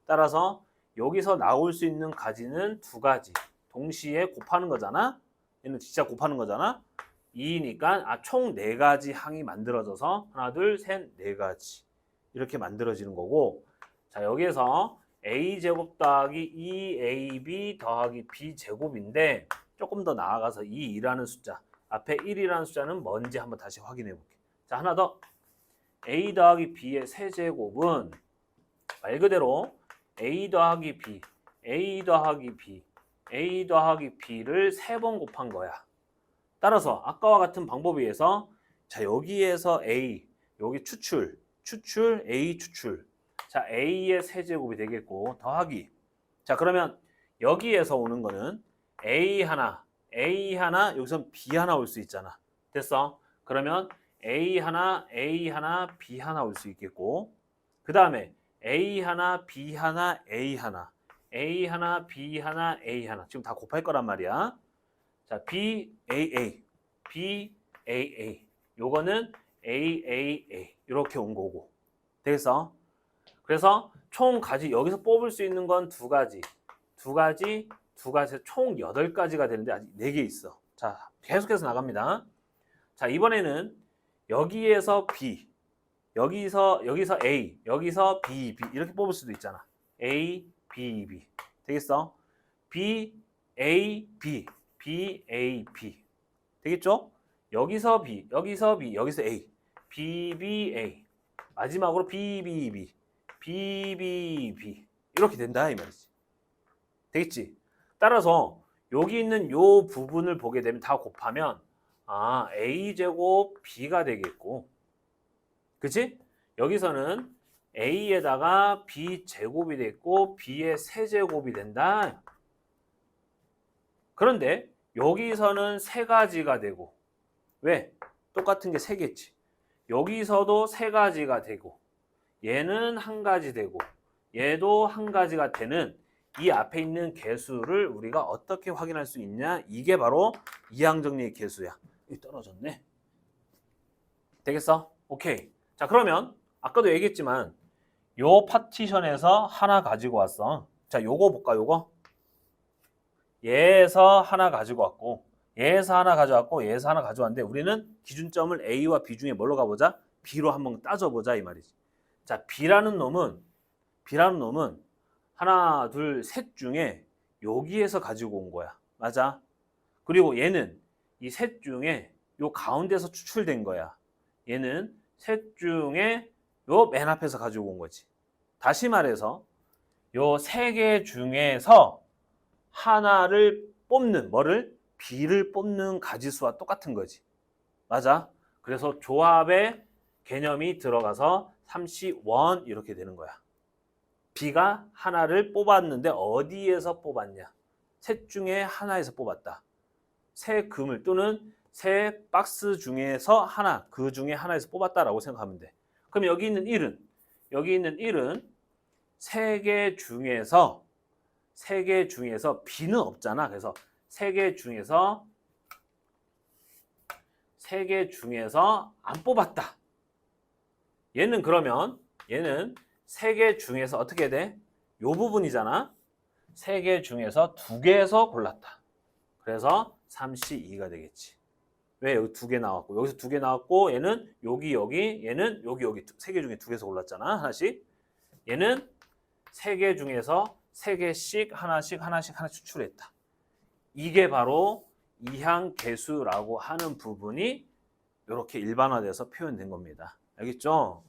따라서 여기서 나올 수 있는 가지는 두 가지 동시에 곱하는 거잖아. 얘는 진짜 곱하는 거잖아. 2니까 총 4가지 항이 만들어져서 하나 둘 셋 4가지 이렇게 만들어지는 거고 자 여기에서 A제곱 더하기 2AB 더하기 B제곱인데 조금 더 나아가서 2라는 숫자 앞에 1이라는 숫자는 뭔지 한번 다시 확인해 볼게. 자 하나 더 A 더하기 B의 세제곱은 말 그대로 A 더하기 B A 더하기 B A 더하기 B를 3번 곱한 거야. 따라서 아까와 같은 방법에 의해서 자, 여기에서 A, 여기 추출, A 추출. 자, A의 세제곱이 되겠고 더하기. 자, 그러면 여기에서 오는 거는 A 하나, 여기서 B 하나 올 수 있잖아. 됐어? 그러면 A 하나, B 하나 올 수 있겠고 그 다음에 A 하나, B 하나, A 하나, B 하나, A 하나. 지금 다 곱할 거란 말이야. 자, B, A. 요거는 A. 이렇게 온 거고. 되겠어? 그래서 총 가지, 여기서 뽑을 수 있는 건 두 가지, 총 8가지가 되는데 아직 4개 있어. 자, 계속해서 나갑니다. 자, 이번에는 여기에서 B, 여기서 A, 여기서 B 이렇게 뽑을 수도 있잖아. A, B. 되겠어? B, A, B. 되겠죠? 여기서 B, 여기서 A. A. 마지막으로 B. 이렇게 된다 이 말이지. 되겠지? 따라서 여기 있는 요 부분을 보게 되면 다 곱하면 A제곱 B가 되겠고 그치? 여기서는 A에다가 B제곱이 됐고 B의 세제곱이 된다. 그런데 여기서는 3가지가 되고 왜? 똑같은 게 3개지. 여기서도 3가지가 되고 얘는 1가지 되고 얘도 1가지가 되는 이 앞에 있는 개수를 우리가 어떻게 확인할 수 있냐? 이게 바로 이항정리의 개수야. 여기 떨어졌네. 되겠어? 오케이. 자, 그러면 아까도 얘기했지만 요 파티션에서 하나 가지고 왔어. 자, 요거 볼까? 요거. 얘에서 하나 가지고 왔고 얘에서 하나 가져왔고 얘에서 하나 가져왔는데 우리는 기준점을 A와 B 중에 뭘로 가보자? B로 한번 따져보자 이 말이지. 자, B라는 놈은 하나, 둘, 셋 중에 여기에서 가지고 온 거야. 맞아? 그리고 얘는 이 셋 중에 요 가운데서 추출된 거야. 얘는 셋 중에 요 맨 앞에서 가지고 온 거지. 다시 말해서 요 3개 중에서 하나를 뽑는 B를 뽑는 가지수와 똑같은 거지. 맞아? 그래서 조합의 개념이 들어가서 3C1 이렇게 되는 거야. B가 하나를 뽑았는데 어디에서 뽑았냐? 셋 중에 하나에서 뽑았다. 세 그물 또는 세 박스 중에서 하나, 그 중에 하나에서 뽑았다라고 생각하면 돼. 그럼 여기 있는 1은 3개 중에서 B는 없잖아. 그래서 3개 중에서 안 뽑았다. 얘는 3개 중에서 어떻게 돼? 요 부분이잖아. 3개 중에서 2개에서 골랐다. 그래서 3C2가 되겠지. 왜? 여기 2개 나왔고 여기서 2개 나왔고 얘는 여기 얘는 여기 3개 중에 2개에서 골랐잖아. 하나씩. 얘는 3개 중에서 3개씩 하나씩 추출했다. 이게 바로 이항계수라고 하는 부분이 이렇게 일반화돼서 표현된 겁니다. 알겠죠?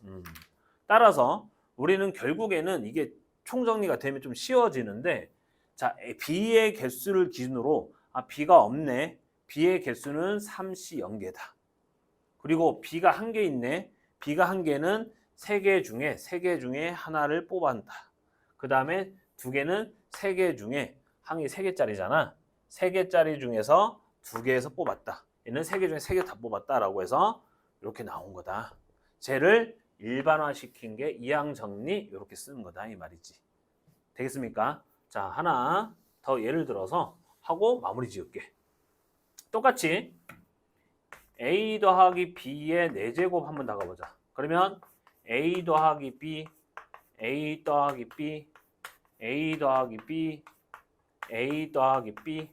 따라서 우리는 결국에는 이게 총정리가 되면 좀 쉬워지는데 자, B의 개수를 기준으로 B가 없네. B의 개수는 3C0개다. 그리고 B가 1개 있네. B가 1개는 3개 중에 하나를 뽑았다. 그 다음에 2개는 3개 중에 항이 3개짜리잖아. 3개짜리 중에서 2개에서 뽑았다. 얘는 3개 중에 3개 다 뽑았다라고 해서 이렇게 나온 거다. 쟤를 일반화시킨 게 이항정리 이렇게 쓰는 거다 이 말이지. 되겠습니까? 자, 하나 더 예를 들어서 하고 마무리 지을게. 똑같이 A 더하기 B의 4제곱 한번 나가보자. 그러면 A 더하기 B, A 더하기 B, A 더하기 B, A 더하기 B.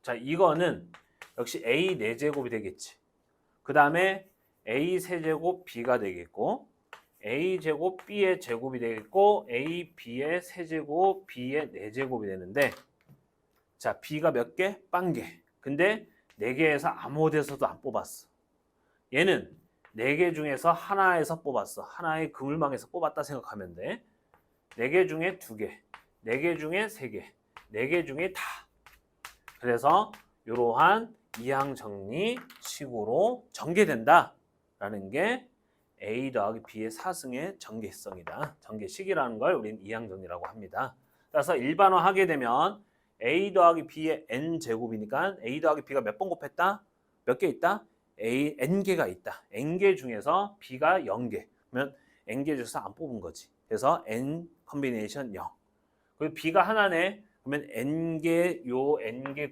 자, 이거는 역시 A 4제곱이 되겠지. 그 다음에 A 세제곱 B가 되겠고 A 제곱 B의 제곱이 되겠고 A, B의 세제곱 B의 4제곱이 되는데 자, B가 몇 개? 0개. 근데 4개에서 아무 데서도 안 뽑았어. 얘는 4개 중에서 하나에서 뽑았어. 하나의 그물망에서 뽑았다 생각하면 돼. 4개 중에 2개, 4개 중에 3개, 4개 중에 다. 그래서 이러한 이항 정리식으로 전개된다라는 게 A 더하기 B의 4승의 전개성이다. 전개식이라는 걸 우리는 이항 정리라고 합니다. 따라서 일반화하게 되면 A 더하기 B의 n제곱이니까 A 더하기 B가 몇 번 곱했다? 몇 개 있다? n개가 있다. n개 중에서 B가 0개. 그러면 n개 중에서 안 뽑은 거지. 그래서 n 컨비네이션 0. 그리고 B가 하나네. 그러면 n개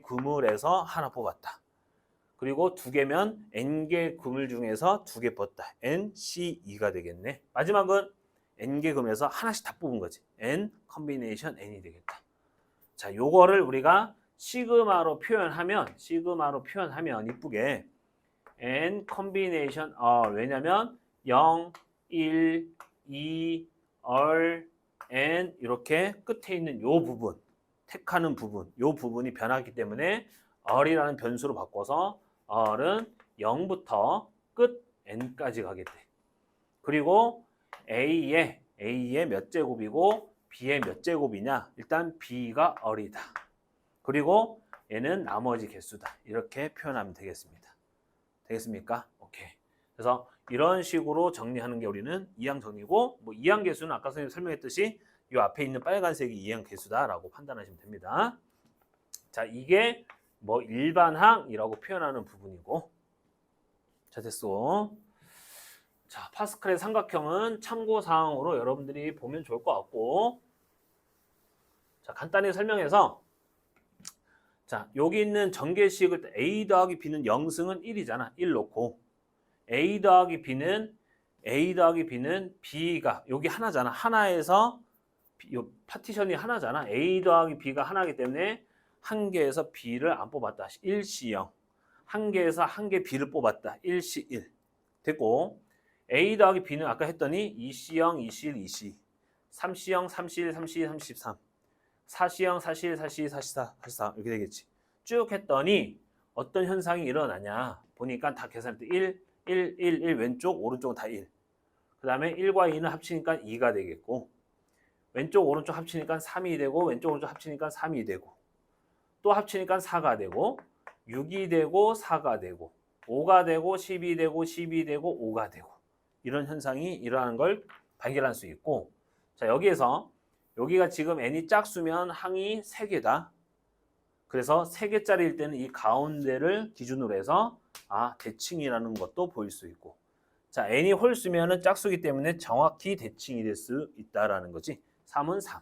그물에서 하나 뽑았다. 그리고 2개면 n개 그물 중에서 2개 뽑았다. nc2가 되겠네. 마지막은 n개 그물에서 하나씩 다 뽑은 거지. n 컨비네이션 n이 되겠다. 자, 요거를 우리가 시그마로 표현하면 이쁘게 n 컨비네이션 왜냐면 0, 1, 2, n 이렇게 끝에 있는 요 부분, 택하는 부분, 요 부분이 변하기 때문에 이라는 변수로 바꿔서 은 0부터 끝 n까지 가게 돼. 그리고 A의 몇 제곱이고 B의 몇 제곱이냐? 일단 B가 이다. 그리고 얘는 나머지 개수다. 이렇게 표현하면 되겠습니다. 되겠습니까? 오케이. 그래서 이런 식으로 정리하는 게 우리는 이항 정리고, 뭐 이항 개수는 아까 선생님이 설명했듯이 이 앞에 있는 빨간색이 이항 개수다라고 판단하시면 됩니다. 자, 이게 뭐 일반항이라고 표현하는 부분이고, 자, 됐어. 자, 파스칼의 삼각형은 참고사항으로 여러분들이 보면 좋을 것 같고, 자, 간단히 설명해서, 자, 여기 있는 전개식을 A 더하기 B는 0승은 1이잖아. 1 놓고 A 더하기 B는 B가 여기 하나잖아. 하나에서 요 파티션이 하나잖아. A 더하기 B가 하나이기 때문에 한 개에서 B를 안 뽑았다. 1C0. 한 개에서 한 개 B를 뽑았다. 1C1. 됐고, A 더하기 B는 아까 했더니 2C0, 2C1, 2C. 3C0, 3C1, 3C2, 3C3. 4C0, 4C1, 4C2, 4C4, 4C4 이렇게 되겠지. 쭉 했더니 어떤 현상이 일어나냐 보니까 다 계산할 때 1, 1, 1, 1 왼쪽, 오른쪽은 다 1. 그 다음에 1과 2는 합치니까 2가 되겠고, 왼쪽, 오른쪽 합치니까 3이 되고, 왼쪽, 오른쪽 합치니까 3이 되고, 또 합치니까 4가 되고, 6이 되고, 4가 되고, 5가 되고, 10이 되고, 12 되고, 5가 되고, 이런 현상이 일어나는 걸 발견할 수 있고, 자, 여기가 지금 n이 짝수면 항이 3개다. 그래서 3개짜리일 때는 이 가운데를 기준으로 해서 대칭이라는 것도 보일 수 있고, 자, n이 홀수면은 짝수기 때문에 정확히 대칭이 될 수 있다라는 거지. 3은 3.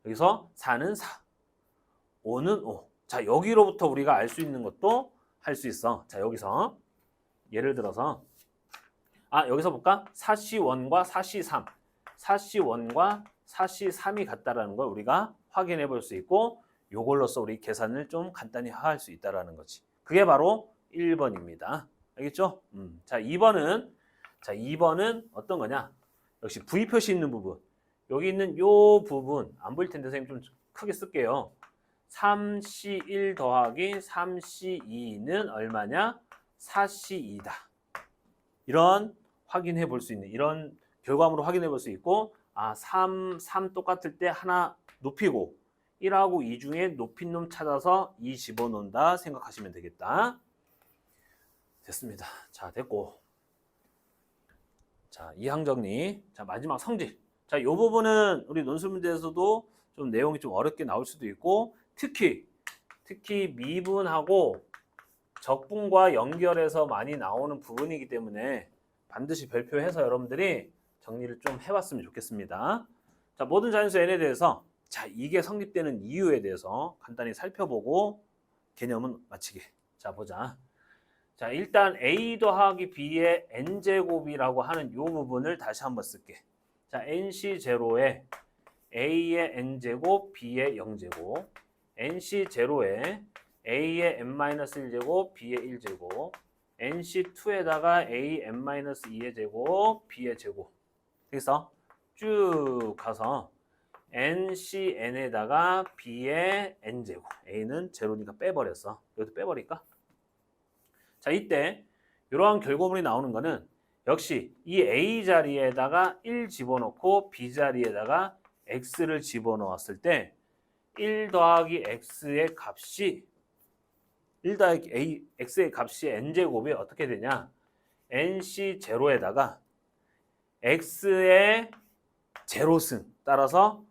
여기서 4는 4. 5는 5. 자, 여기로부터 우리가 알 수 있는 것도 할 수 있어. 자, 여기서 예를 들어서 여기서 볼까? 4C1과 4C3. 4C1과 4C3이 같다라는 걸 우리가 확인해 볼 수 있고, 요걸로써 우리 계산을 좀 간단히 할 수 있다라는 거지. 그게 바로 1번입니다. 알겠죠? 자, 2번은 어떤 거냐? 역시 V 표시 있는 부분. 여기 있는 요 부분 안 보일 텐데 선생님 좀 크게 쓸게요. 3C1 더하기 3C2는 얼마냐? 4C2다. 이런 확인해 볼 수 있는, 이런 결과물로 확인해 볼 수 있고, 3 똑같을 때 하나 높이고 1하고 2 중에 높인 놈 찾아서 2 집어넣는다 생각하시면 되겠다. 됐습니다. 자, 됐고. 자, 이항 정리. 자, 마지막 성질. 자, 이 부분은 우리 논술 문제에서도 좀 내용이 좀 어렵게 나올 수도 있고, 특히 미분하고 적분과 연결해서 많이 나오는 부분이기 때문에 반드시 별표해서 여러분들이 정리를 좀 해봤으면 좋겠습니다. 자, 모든 자연수 n에 대해서 이게 성립되는 이유에 대해서 간단히 살펴보고 개념은 마치게. 자, 보자. 자, 일단 A 더하기 B의 n제곱이라고 하는 이 부분을 다시 한번 쓸게. 자, nC0에 A의 n제곱, B의 0제곱, nC0에 A의 n-1제곱, B의 1제곱, nC2에다가 A n-2의 제곱, B의 제곱. 그래서 쭉 가서 NCN에다가 B의 N제곱. A는 제로니까 빼버렸어. 여기도 빼버릴까? 자, 이때 이러한 결과물이 나오는 거는 역시 이 A 자리에다가 1 집어넣고 B 자리에다가 X를 집어넣었을 때 1 더하기 x의 값이 1 더하기 x의 값이 n제곱이 어떻게 되냐? nc 제로에다가 x의 제로승 따라서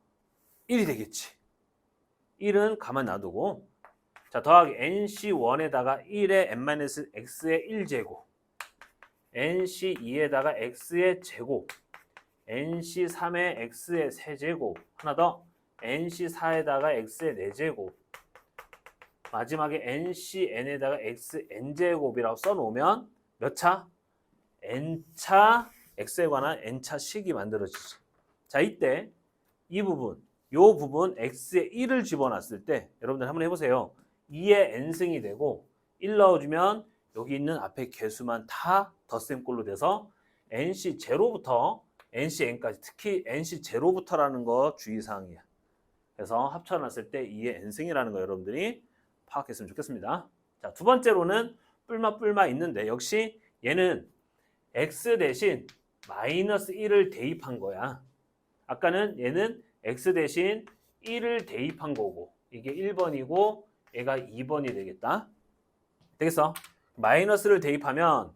1이 되겠지. 1은 가만 놔두고 자 더하기 nc1에다가 1의 n-x의 1제곱 nc2에다가 x의 제곱 nc3의 x의 세제곱 하나 더 nc4에다가 x의 4제곱 마지막에 ncn에다가 xn제곱이라고 써놓으면 몇 차? n차 x에 관한 n차 식이 만들어지지. 자 이때 이 부분 요 부분 x에 1을 집어놨을 때 여러분들 한번 해보세요. 2의 n승이 되고 1 넣어주면 여기 있는 앞에 개수만 다 덧셈꼴로 돼서 nc0부터 ncn까지 특히 nc0부터라는 거 주의사항이야. 그래서 합쳐놨을 때 2의 n승이라는 거 여러분들이 파악했으면 좋겠습니다. 자, 두 번째로는 뿔마 있는데 역시 얘는 x 대신 마이너스 1을 대입한 거야. 아까는 얘는 x 대신 1을 대입한 거고 이게 1번이고 얘가 2번이 되겠다. 되겠어? 마이너스를 대입하면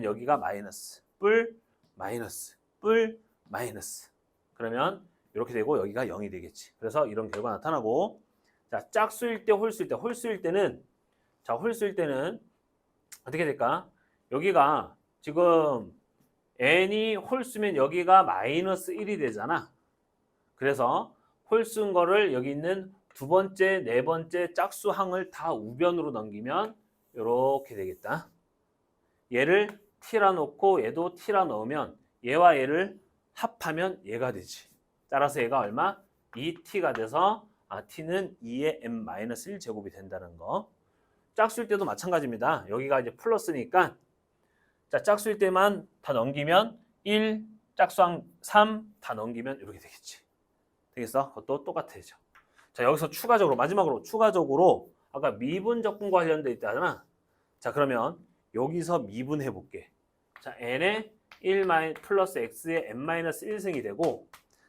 여기가 마이너스 뿔 마이너스 뿔 마이너스 그러면 이렇게 되고 여기가 0이 되겠지. 그래서 이런 결과 나타나고 자 짝수일 때 홀수일 때는 어떻게 될까? 여기가 지금 n이 홀수면 여기가 마이너스 1이 되잖아. 그래서 홀수인 거를 여기 있는 두 번째, 네 번째 짝수항을 다 우변으로 넘기면 이렇게 되겠다. 얘를 t라 놓고 얘도 t라 넣으면 얘와 얘를 합하면 얘가 되지. 따라서 얘가 얼마? 2t가 돼서 t는 2의 n-1 제곱이 된다는 거. 짝수일 때도 마찬가지입니다. 여기가 이제 플러스니까 자 짝수일 때만 다 넘기면 1, 짝수항 3 다 넘기면 이렇게 되겠지. 되겠어? 그것도 똑같아져. 자 여기서 추가적으로 아까 미분적분과 관련돼 있다잖아. 자 그러면 여기서 미분해 볼게. 자 n의 1 플러스 x의 n-1승이 되고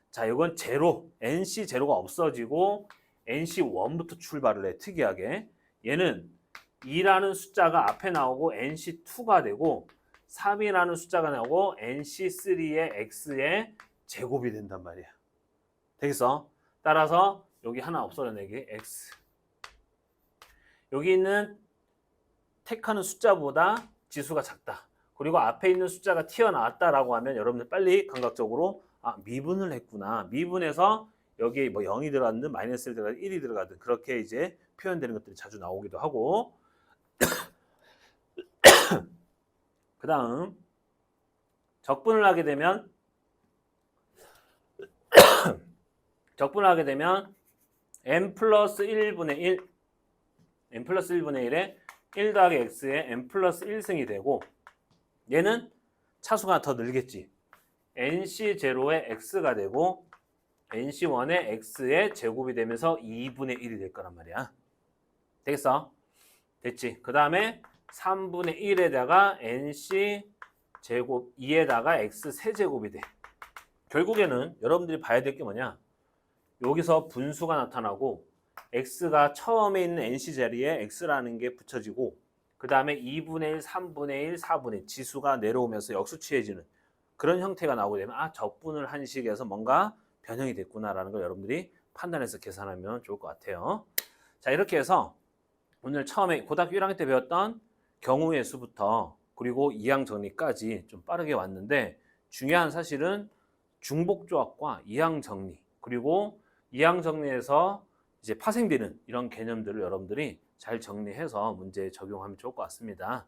자 이건 제로 nc 제로가 없어지고 nc1부터 출발을 해. 특이하게 얘는 2라는 숫자가 앞에 나오고 nc2가 되고 3이라는 숫자가 나오고 nc3의 x의 제곱이 된단 말이야. 되겠어? 따라서 여기 하나 없어져내기 x. 여기 있는 택하는 숫자보다 지수가 작다. 그리고 앞에 있는 숫자가 튀어나왔다라고 하면 여러분들 빨리 감각적으로 미분을 했구나. 미분해서 여기 뭐 0이 들어갔든 마이너스 1이 들어가든 1이 들어가든 그렇게 이제 표현되는 것들이 자주 나오기도 하고 그 다음 적분을 하게 되면 n 플러스 1분의 1에 1 더하기 x의 n 플러스 1승이 되고 얘는 차수가 더 늘겠지. nc0의 x가 되고 nc1의 x의 제곱이 되면서 2분의 1이 될 거란 말이야. 되겠어? 됐지? 그 다음에 3분의 1에다가 nc 제곱 2에다가 x 세제곱이 돼. 결국에는 여러분들이 봐야 될 게 뭐냐? 여기서 분수가 나타나고 x가 처음에 있는 nc 자리에 x라는 게 붙여지고 그 다음에 2분의 1, 3분의 1, 4분의 1 지수가 내려오면서 역수취해지는 그런 형태가 나오게 되면 적분을 한 식에서 뭔가 변형이 됐구나라는 걸 여러분들이 판단해서 계산하면 좋을 것 같아요. 자 이렇게 해서 오늘 처음에 고등학교 1학년 때 배웠던 경우의 수부터 그리고 이항 정리까지 좀 빠르게 왔는데 중요한 사실은 중복조합과 이항 정리 그리고 이항 정리에서 이제 파생되는 이런 개념들을 여러분들이 잘 정리해서 문제에 적용하면 좋을 것 같습니다.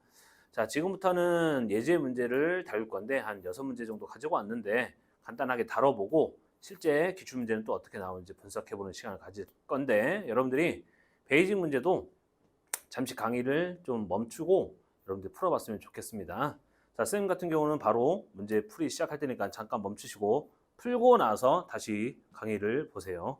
자, 지금부터는 예제 문제를 다룰 건데 한 6문제 정도 가지고 왔는데 간단하게 다뤄보고 실제 기출문제는 또 어떻게 나오는지 분석해보는 시간을 가질 건데 여러분들이 베이직 문제도 잠시 강의를 좀 멈추고 여러분들 풀어봤으면 좋겠습니다. 자, 쌤 같은 경우는 바로 문제 풀이 시작할 테니까 잠깐 멈추시고 풀고 나서 다시 강의를 보세요.